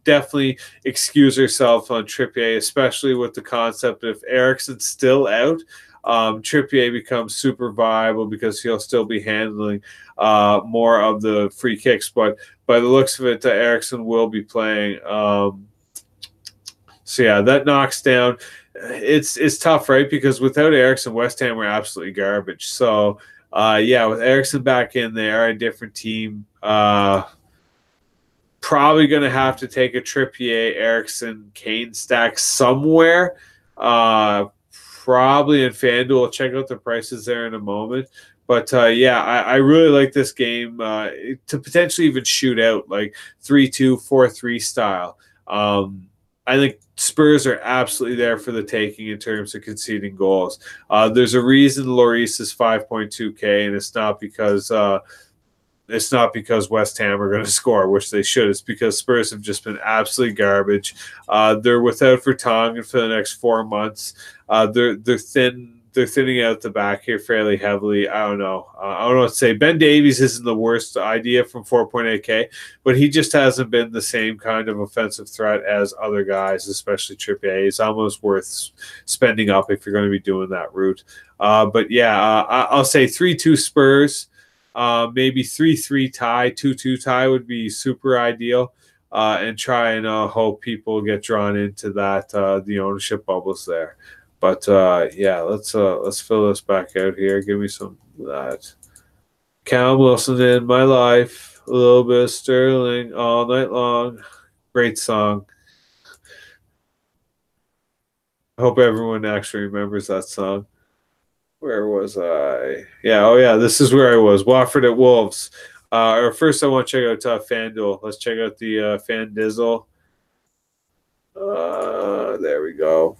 S1: definitely excuse ourselves on Trippier, especially with the concept if Eriksen's still out, Trippier becomes super viable because he'll still be handling more of the free kicks. But by the looks of it, Eriksen will be playing. So yeah, that knocks down. It's tough, right? Because without Eriksson, West Ham were absolutely garbage. So yeah, with Eriksson back in there, a different team. Probably going to have to take a Trippier, Eriksson, Kane stack somewhere. Probably in FanDuel. Check out the prices there in a moment. But yeah, I really like this game to potentially even shoot out like 3-2, 4-3 style. I think Spurs are absolutely there for the taking in terms of conceding goals. There's a reason Lloris is 5.2K, and it's not because West Ham are going to score, which they should. It's because Spurs have just been absolutely garbage. They're without Vertonghen for the next 4 months. They're thin. They're thinning out the back here fairly heavily. I don't know. I don't know what to say. Ben Davies isn't the worst idea from 4.8K, but he just hasn't been the same kind of offensive threat as other guys, especially Trippier. It's almost worth spending up if you're going to be doing that route. But yeah, I'll say 3-2 Spurs. Maybe 3-3 tie, 2-2 tie would be super ideal. And try and hope people get drawn into that the ownership bubbles there. But yeah, let's fill this back out here. Give me some of that. Callum Wilson in my life. A little bit of Sterling all night long. Great song. I hope everyone actually remembers that song. Where was I? Yeah, oh yeah, this is where I was. Watford at Wolves. Or first, I want to check out FanDuel. Let's check out the FanDizzle. There we go.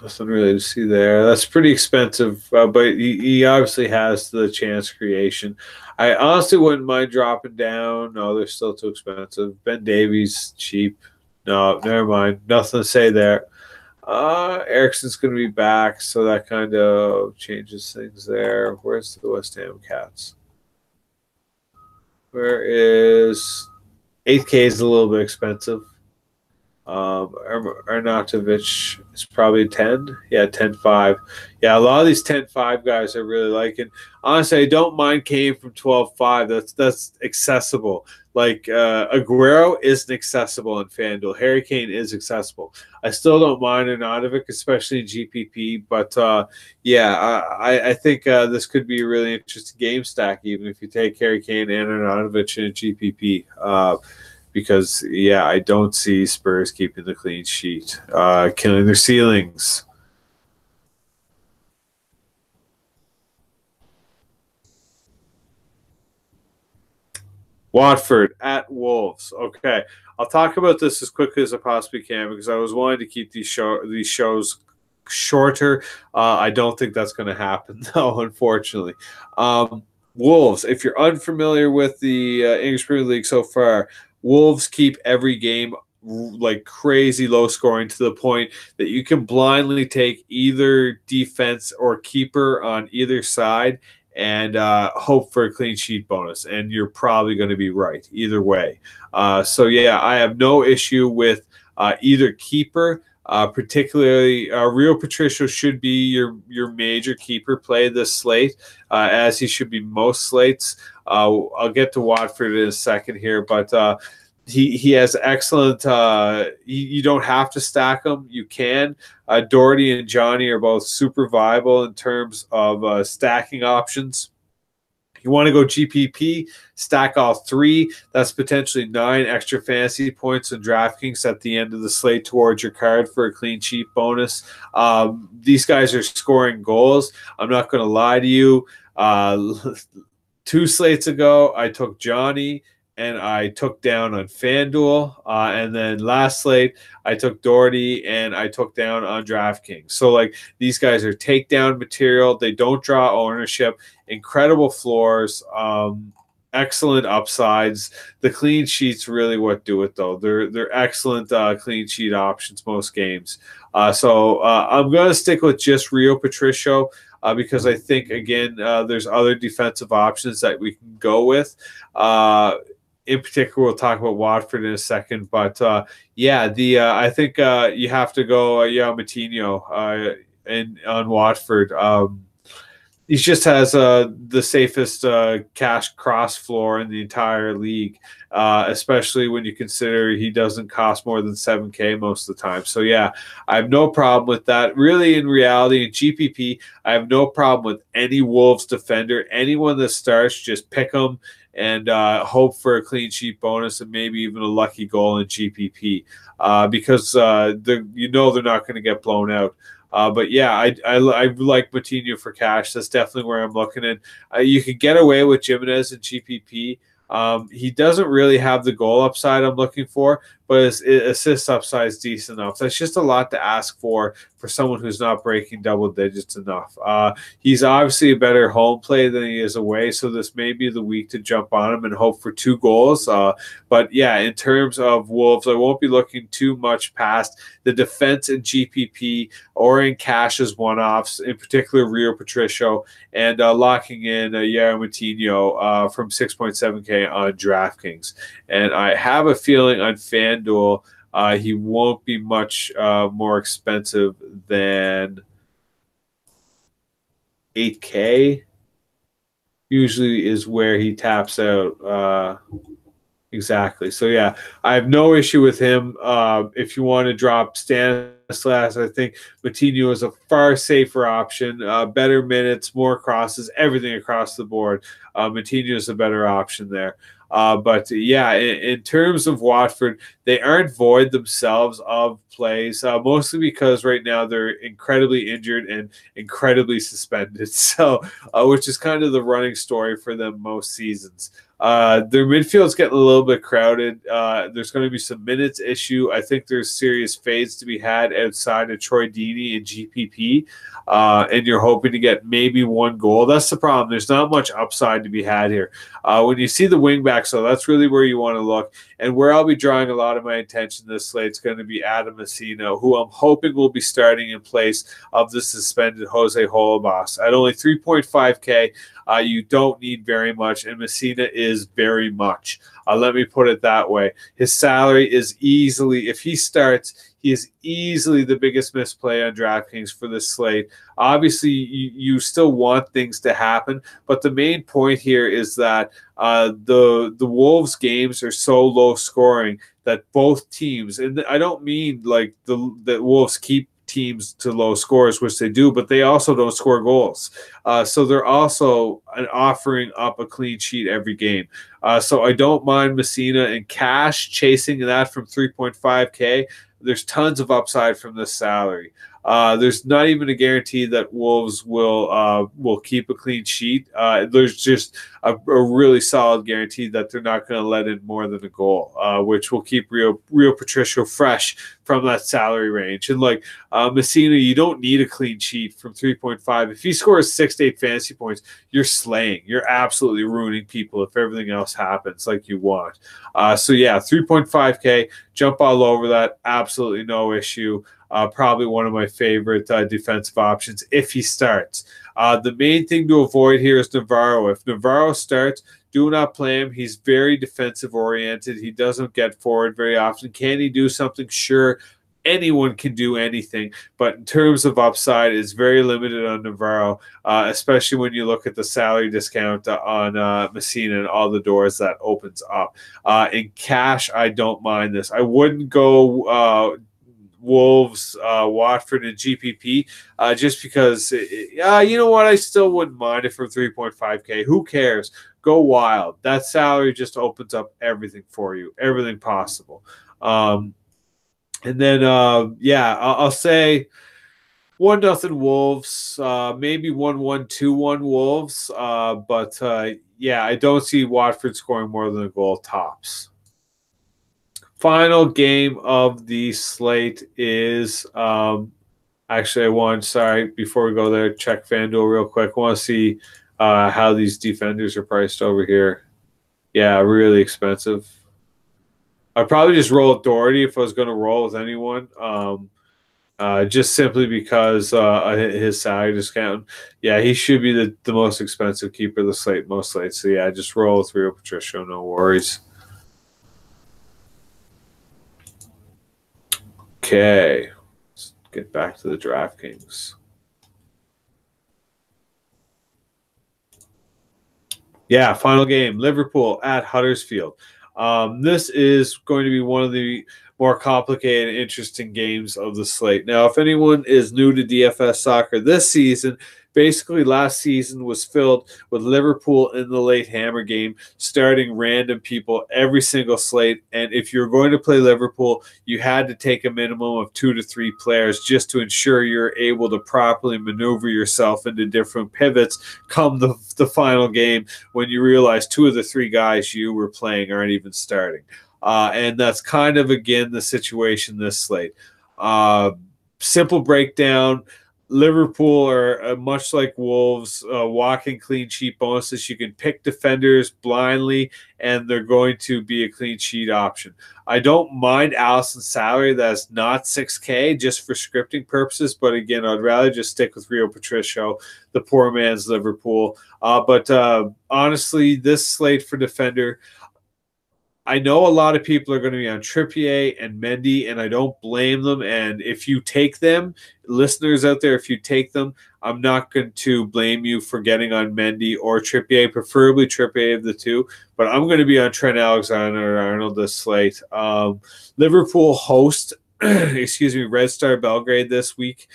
S1: Nothing really to see there. That's pretty expensive, but he obviously has the chance creation. I honestly wouldn't mind dropping down. No, they're still too expensive. Ben Davies, cheap. No, never mind. Nothing to say there. Eriksson's going to be back, so that kind of changes things there. Where's the West Ham Cats? Where is 8K is a little bit expensive. Arnautovic is probably 10. Yeah, 10-5. Yeah, a lot of these 10-5 guys I really like. And honestly, I don't mind Kane from 12-5. That's accessible. Like Aguero isn't accessible in FanDuel. Harry Kane is accessible. I still don't mind Arnautovic, especially in GPP. But yeah, I think this could be a really interesting game stack, even if you take Harry Kane and Arnautovic in a GPP. Because, yeah, I don't see Spurs keeping the clean sheet, killing their ceilings. Watford at Wolves. Okay, I'll talk about this as quickly as I possibly can because I was wanting to keep these shows shorter. I don't think that's going to happen, though, unfortunately. Wolves, if you're unfamiliar with the English Premier League so far, Wolves keep every game like crazy low scoring to the point that you can blindly take either defense or keeper on either side and hope for a clean sheet bonus. And you're probably going to be right either way. So, yeah, I have no issue with either keeper. Particularly, Rio Patricio should be your major keeper play this slate, as he should be most slates. I'll get to Watford in a second here, but he has excellent. You don't have to stack him; you can. Doherty and Johnny are both super viable in terms of stacking options. You want to go GPP, stack all three. That's potentially 9 extra fantasy points in DraftKings at the end of the slate towards your card for a clean sheet bonus. These guys are scoring goals. I'm not going to lie to you. 2 slates ago, I took Johnny and I took down on FanDuel. And then last slate, I took Doherty and I took down on DraftKings. So, like, these guys are takedown material. They don't draw ownership. Incredible floors. Excellent upsides. The clean sheets really what do it, though. They're excellent clean sheet options most games. So I'm going to stick with just Rio Patricio because I think, again, there's other defensive options that we can go with. In particular, we'll talk about Watford in a second. But, yeah, I think you have to go Matinho on Watford. he just has the safest cash cross floor in the entire league, especially when you consider he doesn't cost more than 7K most of the time. So yeah, I have no problem with that. Really, in reality, in GPP, I have no problem with any Wolves defender. Anyone that starts, just pick them and hope for a clean sheet bonus and maybe even a lucky goal in GPP, because they're not going to get blown out. But yeah, I like Matinho for cash. That's definitely where I'm looking at. You can get away with Jimenez in GPP. He doesn't really have the goal upside I'm looking for, but his assist upside is decent enough. That's just a lot to ask for someone who's not breaking double digits enough. He's obviously a better home play than he is away, so this may be the week to jump on him and hope for 2 goals. But yeah, in terms of Wolves, I won't be looking too much past the defense in GPP or in cash as one-offs, in particular Rio Patricio, and locking in Yara Matinho from 6.7K on DraftKings. And I have a feeling on FanDuel he won't be much more expensive than 8K. Usually is where he taps out. Exactly. So yeah, I have no issue with him. If you want to drop Stanislas, I think Matinho is a far safer option. Better minutes, more crosses, everything across the board. Matinho is a better option there. But yeah, in terms of Watford, they aren't void themselves of plays, mostly because right now they're incredibly injured and incredibly suspended. So, which is kind of the running story for them most seasons. Their midfield's getting a little bit crowded. There's going to be some minutes issue. I think there's serious fades to be had outside of Troy Deeney and GPP, and you're hoping to get maybe 1 goal. That's the problem. There's not much upside to be had here. When you see the wingback, so that's really where you want to look. And where I'll be drawing a lot of my attention this slate is going to be Adam Messina, who I'm hoping will be starting in place of the suspended Jose Holebas. At only 3.5K, you don't need very much, and Messina is very much. Let me put it that way. His salary is easily, if he starts, he is easily the biggest misplay on DraftKings for this slate. Obviously, you still want things to happen, but the main point here is that the Wolves games are so low scoring that both teams, and I don't mean like the Wolves keep teams to low scores, which they do, but they also don't score goals. So they're also offering up a clean sheet every game. So I don't mind Messina and cash chasing that from 3.5K. There's tons of upside from this salary. There's not even a guarantee that Wolves will keep a clean sheet. There's just a really solid guarantee that they're not going to let in more than a goal, which will keep Rio Patricio fresh from that salary range. And like Messina, you don't need a clean sheet from 3.5. If he scores 6 to 8 fantasy points, you're slaying. You're absolutely ruining people if everything else happens like you want. So yeah, 3.5K, jump all over that. Absolutely no issue. Probably one of my favorite defensive options if he starts. The main thing to avoid here is Navarro. If Navarro starts, do not play him. He's very defensive oriented. He doesn't get forward very often. Can he do something? Sure. Anyone can do anything, but in terms of upside, it's very limited on Navarro, especially when you look at the salary discount on Messina and all the doors that opens up. In cash, I don't mind this. I wouldn't go Wolves, Watford, and GPP, just because, you know what, I still wouldn't mind it for 3.5K. Who cares? Go wild. That salary just opens up everything for you, everything possible. And then, I'll say 1-0 Wolves, maybe 1-1, 2-1 Wolves. But I don't see Watford scoring more than a goal tops. Final game of the slate is before we go there, check FanDuel real quick. I want to see how these defenders are priced over here. Yeah, really expensive. I'd probably just roll with Doherty if I was going to roll with anyone, just simply because his salary discount. Yeah, he should be the most expensive keeper of the slate, most slates. So yeah, just roll with Rio Patricio, no worries. Okay, let's get back to the DraftKings. Yeah, final game, Liverpool at Huddersfield. This is going to be one of the more complicated and interesting games of the slate. Now, if anyone is new to DFS soccer this season, basically last season was filled with Liverpool in the late hammer game, starting random people every single slate. And if you're going to play Liverpool, you had to take a minimum of 2 to 3 players just to ensure you're able to properly maneuver yourself into different pivots come the final game when you realize 2 of the 3 guys you were playing aren't even starting. And that's kind of, again, the situation this slate. Simple breakdown. Liverpool are much like Wolves, walking clean sheet bonuses. You can pick defenders blindly, and they're going to be a clean sheet option. I don't mind Alisson's salary. That's not 6K just for scripting purposes. But again, I'd rather just stick with Rio Patricio, the poor man's Liverpool. But honestly, this slate for defender, I know a lot of people are going to be on Trippier and Mendy, and I don't blame them. And if you take them, listeners out there, if you take them, I'm not going to blame you for getting on Mendy or Trippier, preferably Trippier of the two. But I'm going to be on Trent Alexander-Arnold this slate. Liverpool host, Red Star Belgrade this week.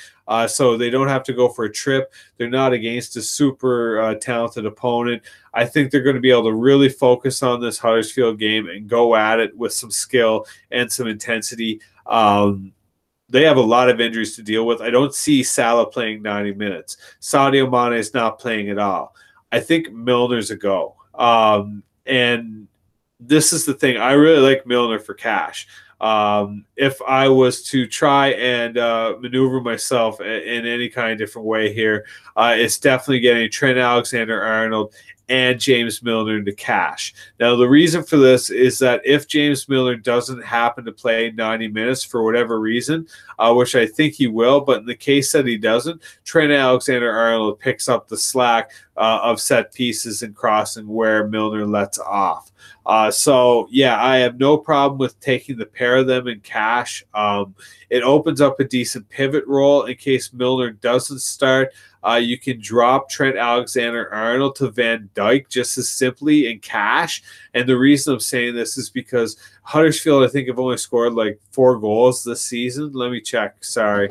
S1: So they don't have to go for a trip. They're not against a super talented opponent. I think they're going to be able to really focus on this Huddersfield game and go at it with some skill and some intensity. They have a lot of injuries to deal with. I don't see Salah playing 90 minutes. Sadio Mane is not playing at all. I think Milner's a go. And this is the thing. I really like Milner for cash. If I was to try and maneuver myself in any kind of different way here, it's definitely getting Trent Alexander-Arnold and James Milner into cash. Now, the reason for this is that if James Milner doesn't happen to play 90 minutes for whatever reason, which I think he will, but in the case that he doesn't, Trent Alexander-Arnold picks up the slack of set pieces and crossing where Milner lets off. So, yeah, I have no problem with taking the pair of them in cash. It opens up a decent pivot role in case Milner doesn't start. You can drop Trent Alexander-Arnold to Van Dijk just as simply in cash. And the reason I'm saying this is because Huddersfield, I think, have only scored like 4 goals this season. Let me check. Sorry.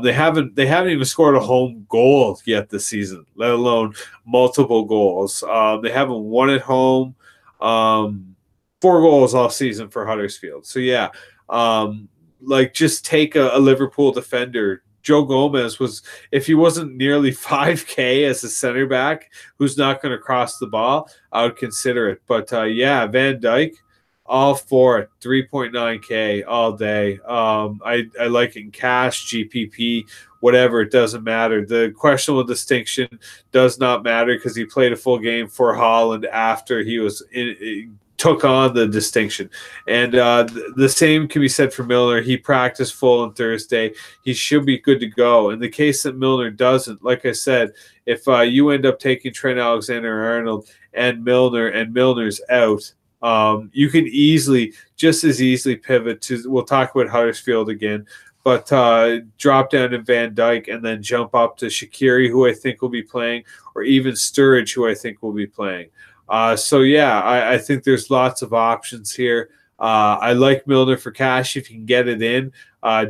S1: They haven't even scored a home goal yet this season, let alone multiple goals. They haven't won at home. 4 goals all season for Huddersfield. So, yeah, just take a Liverpool defender. Joe Gomez was, if he wasn't nearly 5K as a center back who's not going to cross the ball, I would consider it. But, yeah, Van Dijk, all for it, 3.9K all day. I like it in cash, GPP, whatever, it doesn't matter. The questionable distinction does not matter because he played a full game for Holland after he was took on the distinction. And the same can be said for Milner. He practiced full on Thursday. He should be good to go. In the case that Milner doesn't, like I said, if you end up taking Trent Alexander-Arnold and Milner's out, you can just as easily pivot to, we'll talk about Huddersfield again, but drop down to Van Dijk and then jump up to Shaqiri, who I think will be playing, or even Sturridge, who I think will be playing. So, yeah, I think there's lots of options here. I like Milner for cash. If you can get it in,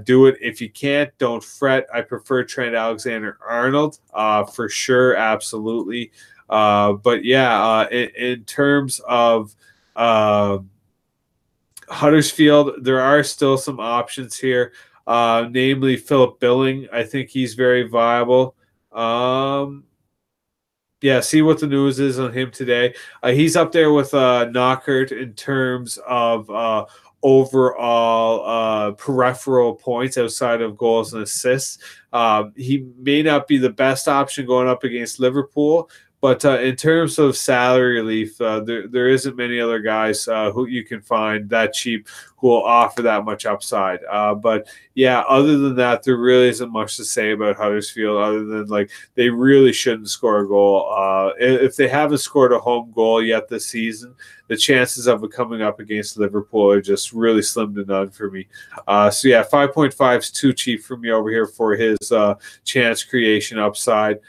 S1: do it. If you can't, don't fret. I prefer Trent Alexander-Arnold for sure, absolutely. But, yeah, in terms of Huddersfield, there are still some options here, namely Philip Billing. I think he's very viable. Yeah, see what the news is on him today. He's up there with Knockert in terms of overall peripheral points outside of goals and assists. He may not be the best option going up against Liverpool, but in terms of salary relief, there isn't many other guys who you can find that cheap who will offer that much upside. But, yeah, other than that, there really isn't much to say about Huddersfield other than, they really shouldn't score a goal. If they haven't scored a home goal yet this season, the chances of it coming up against Liverpool are just really slim to none for me. So, yeah, 5.5 is too cheap for me over here for his chance creation upside.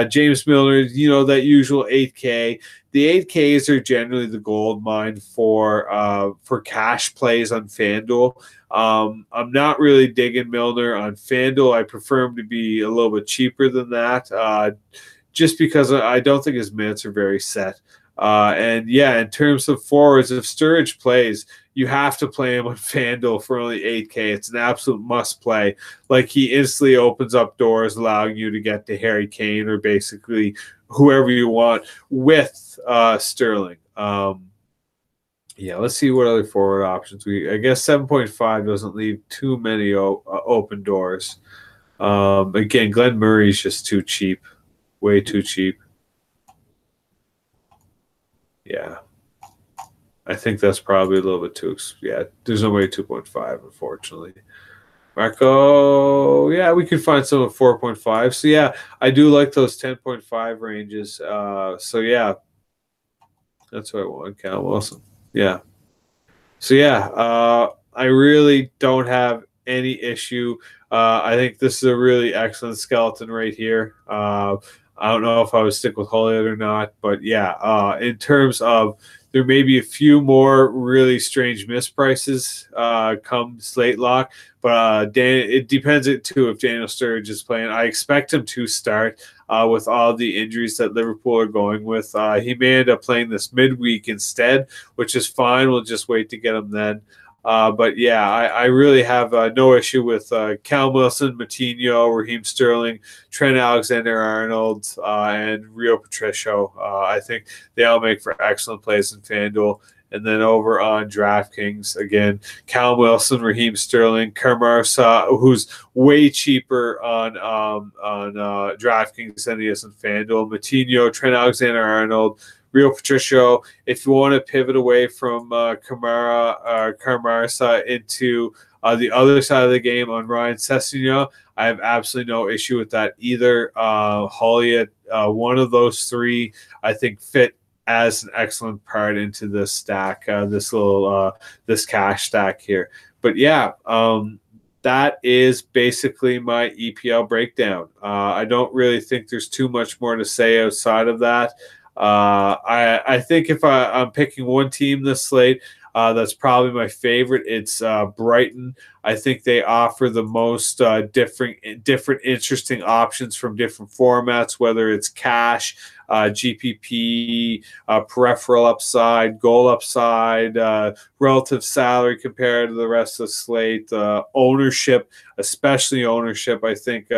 S1: James Milner, that usual 8K. The 8Ks are generally the gold mine for cash plays on FanDuel. I'm not really digging Milner on FanDuel. I prefer him to be a little bit cheaper than that, just because I don't think his minutes are very set. And yeah, in terms of forwards, if Sturridge plays, you have to play him on FanDuel for only 8K. It's an absolute must play. Like, he instantly opens up doors, allowing you to get to Harry Kane or basically whoever you want with Sterling. Yeah, let's see what other forward options I guess 7.5 doesn't leave too many open doors. Again, Glenn Murray's just too cheap, way too cheap. Yeah, I think that's probably a little bit too. Yeah, there's no way 2.5, unfortunately. Marco, yeah, we could find some at 4.5. So yeah, I do like those 10.5 ranges. So yeah, that's what I want. Cal Wilson. Yeah. So yeah, I really don't have any issue. I think this is a really excellent skeleton right here. I don't know if I would stick with Holliot or not, but yeah, in terms of, there may be a few more really strange misprices come slate lock, but it depends too if Daniel Sturridge is playing. I expect him to start with all the injuries that Liverpool are going with. He may end up playing this midweek instead, which is fine. We'll just wait to get him then. But yeah, I really have no issue with Cal Wilson, Matinho, Raheem Sterling, Trent Alexander-Arnold, and Rio Patricio. I think they all make for excellent plays in FanDuel. And then over on DraftKings, again, Cal Wilson, Raheem Sterling, Kermarsa, who's way cheaper on DraftKings than he is in FanDuel, Matinho, Trent Alexander-Arnold, Rio Patricio. If you want to pivot away from Kermarsa into the other side of the game on Ryan Sessegnon, I have absolutely no issue with that either. Holliot, one of those three, I think fit as an excellent part into this stack, this cash stack here. But yeah, that is basically my EPL breakdown. I don't really think there's too much more to say outside of that. I think if I'm picking one team this slate, that's probably my favorite. It's Brighton. I think they offer the most different, interesting options from different formats, whether it's cash, GPP, peripheral upside, goal upside, relative salary compared to the rest of the slate, ownership, especially ownership. I think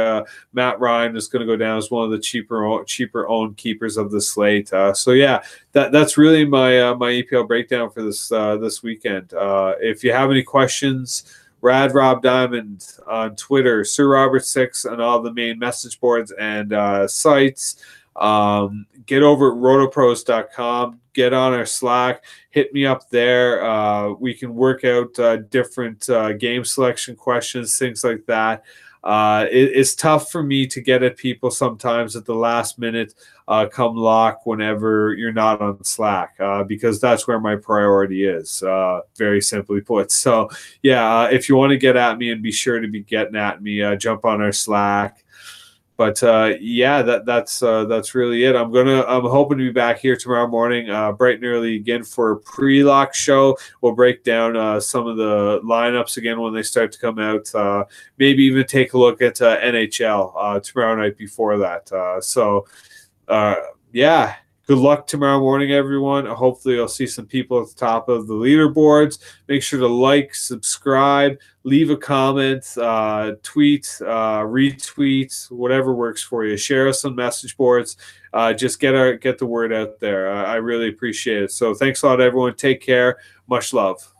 S1: Matt Ryan is going to go down as one of the cheaper owned keepers of the slate. So yeah, that's really my my EPL breakdown for this weekend. If you have any questions, Rad Rob Diamond on Twitter, Sir Robert 6 on all the main message boards and sites. Get over at rotopros.com, get on our Slack, hit me up there. We can work out different game selection questions, things like that. It's tough for me to get at people sometimes at the last minute, come lock whenever you're not on Slack, because that's where my priority is, very simply put. So yeah, if you want to get at me, and be sure to be getting at me, jump on our Slack. But yeah, that's really it. I'm hoping to be back here tomorrow morning, bright and early again for a pre-lock show. We'll break down some of the lineups again when they start to come out. Maybe even take a look at NHL tomorrow night before that. So yeah. Good luck tomorrow morning, everyone. Hopefully, I'll see some people at the top of the leaderboards. Make sure to like, subscribe, leave a comment, tweet, retweet, whatever works for you. Share us on message boards. Just get the word out there. I really appreciate it. So thanks a lot, everyone. Take care. Much love.